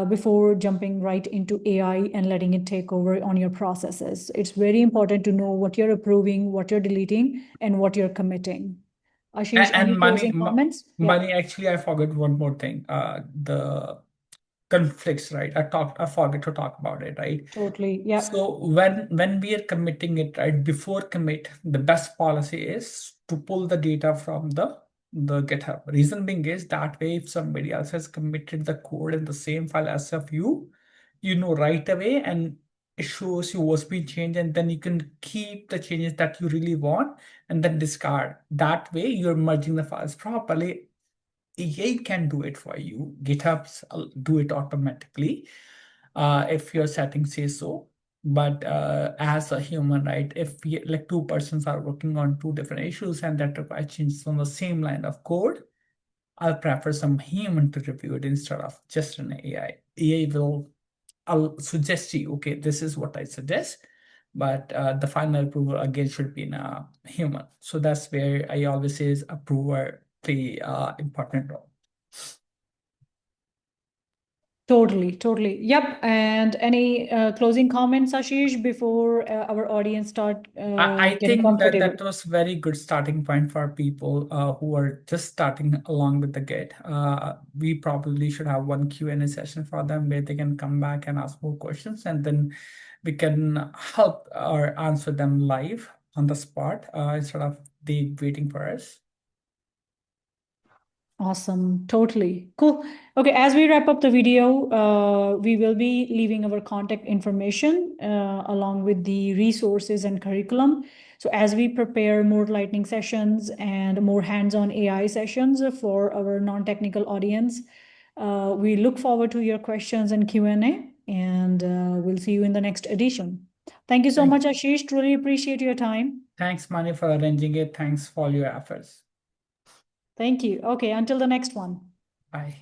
Speaker 1: before jumping right into AI and letting it take over on your processes. It's very important to know what you're approving, what you're deleting, and what you're committing. Ashish, any
Speaker 2: And
Speaker 1: closing comments? Yeah,
Speaker 2: money, actually, I forgot one more thing. The conflicts, right? I forgot to talk about it, right?
Speaker 1: totally. Yeah,
Speaker 2: So when we are committing it, right, before commit, the best policy is to pull the data from the GitHub. Reason being is that way, if somebody else has committed the code in the same file as of you, you know right away, and it shows you what's been changed, and then you can keep the changes that you really want and then discard. That way, you're merging the files properly. AI can do it for you. GitHub's do it automatically if your settings say so. But as a human, right, if like two persons are working on two different issues and that requires changes on the same line of code, I'll prefer some human to review it instead of just an AI. I'll suggest to you, okay, this is what I suggest, but the final approval again should be in a human. So that's where I always say is approver play important role.
Speaker 1: totally, totally. Yep. And any closing comments, Ashish, before our audience start
Speaker 2: I
Speaker 1: getting
Speaker 2: think that
Speaker 1: comfortable?
Speaker 2: that was very good starting point for people who are just starting along with the Git. We probably should have one Q&A session for them where they can come back and ask more questions, and then we can help or answer them live on the spot instead of they waiting for us.
Speaker 1: Awesome. Totally. Cool. Okay, as we wrap up the video, we will be leaving our contact information along with the resources and curriculum. So as we prepare more lightning sessions and more hands-on AI sessions for our non-technical audience, we look forward to your questions and Q&A, and we'll see you in the next edition. Thank you so
Speaker 2: Thank,
Speaker 1: much, Ashish. Truly appreciate your time.
Speaker 2: thanks, Mani, for arranging it. Thanks for all your efforts.
Speaker 1: Thank you. Okay, until the next one.
Speaker 2: Bye.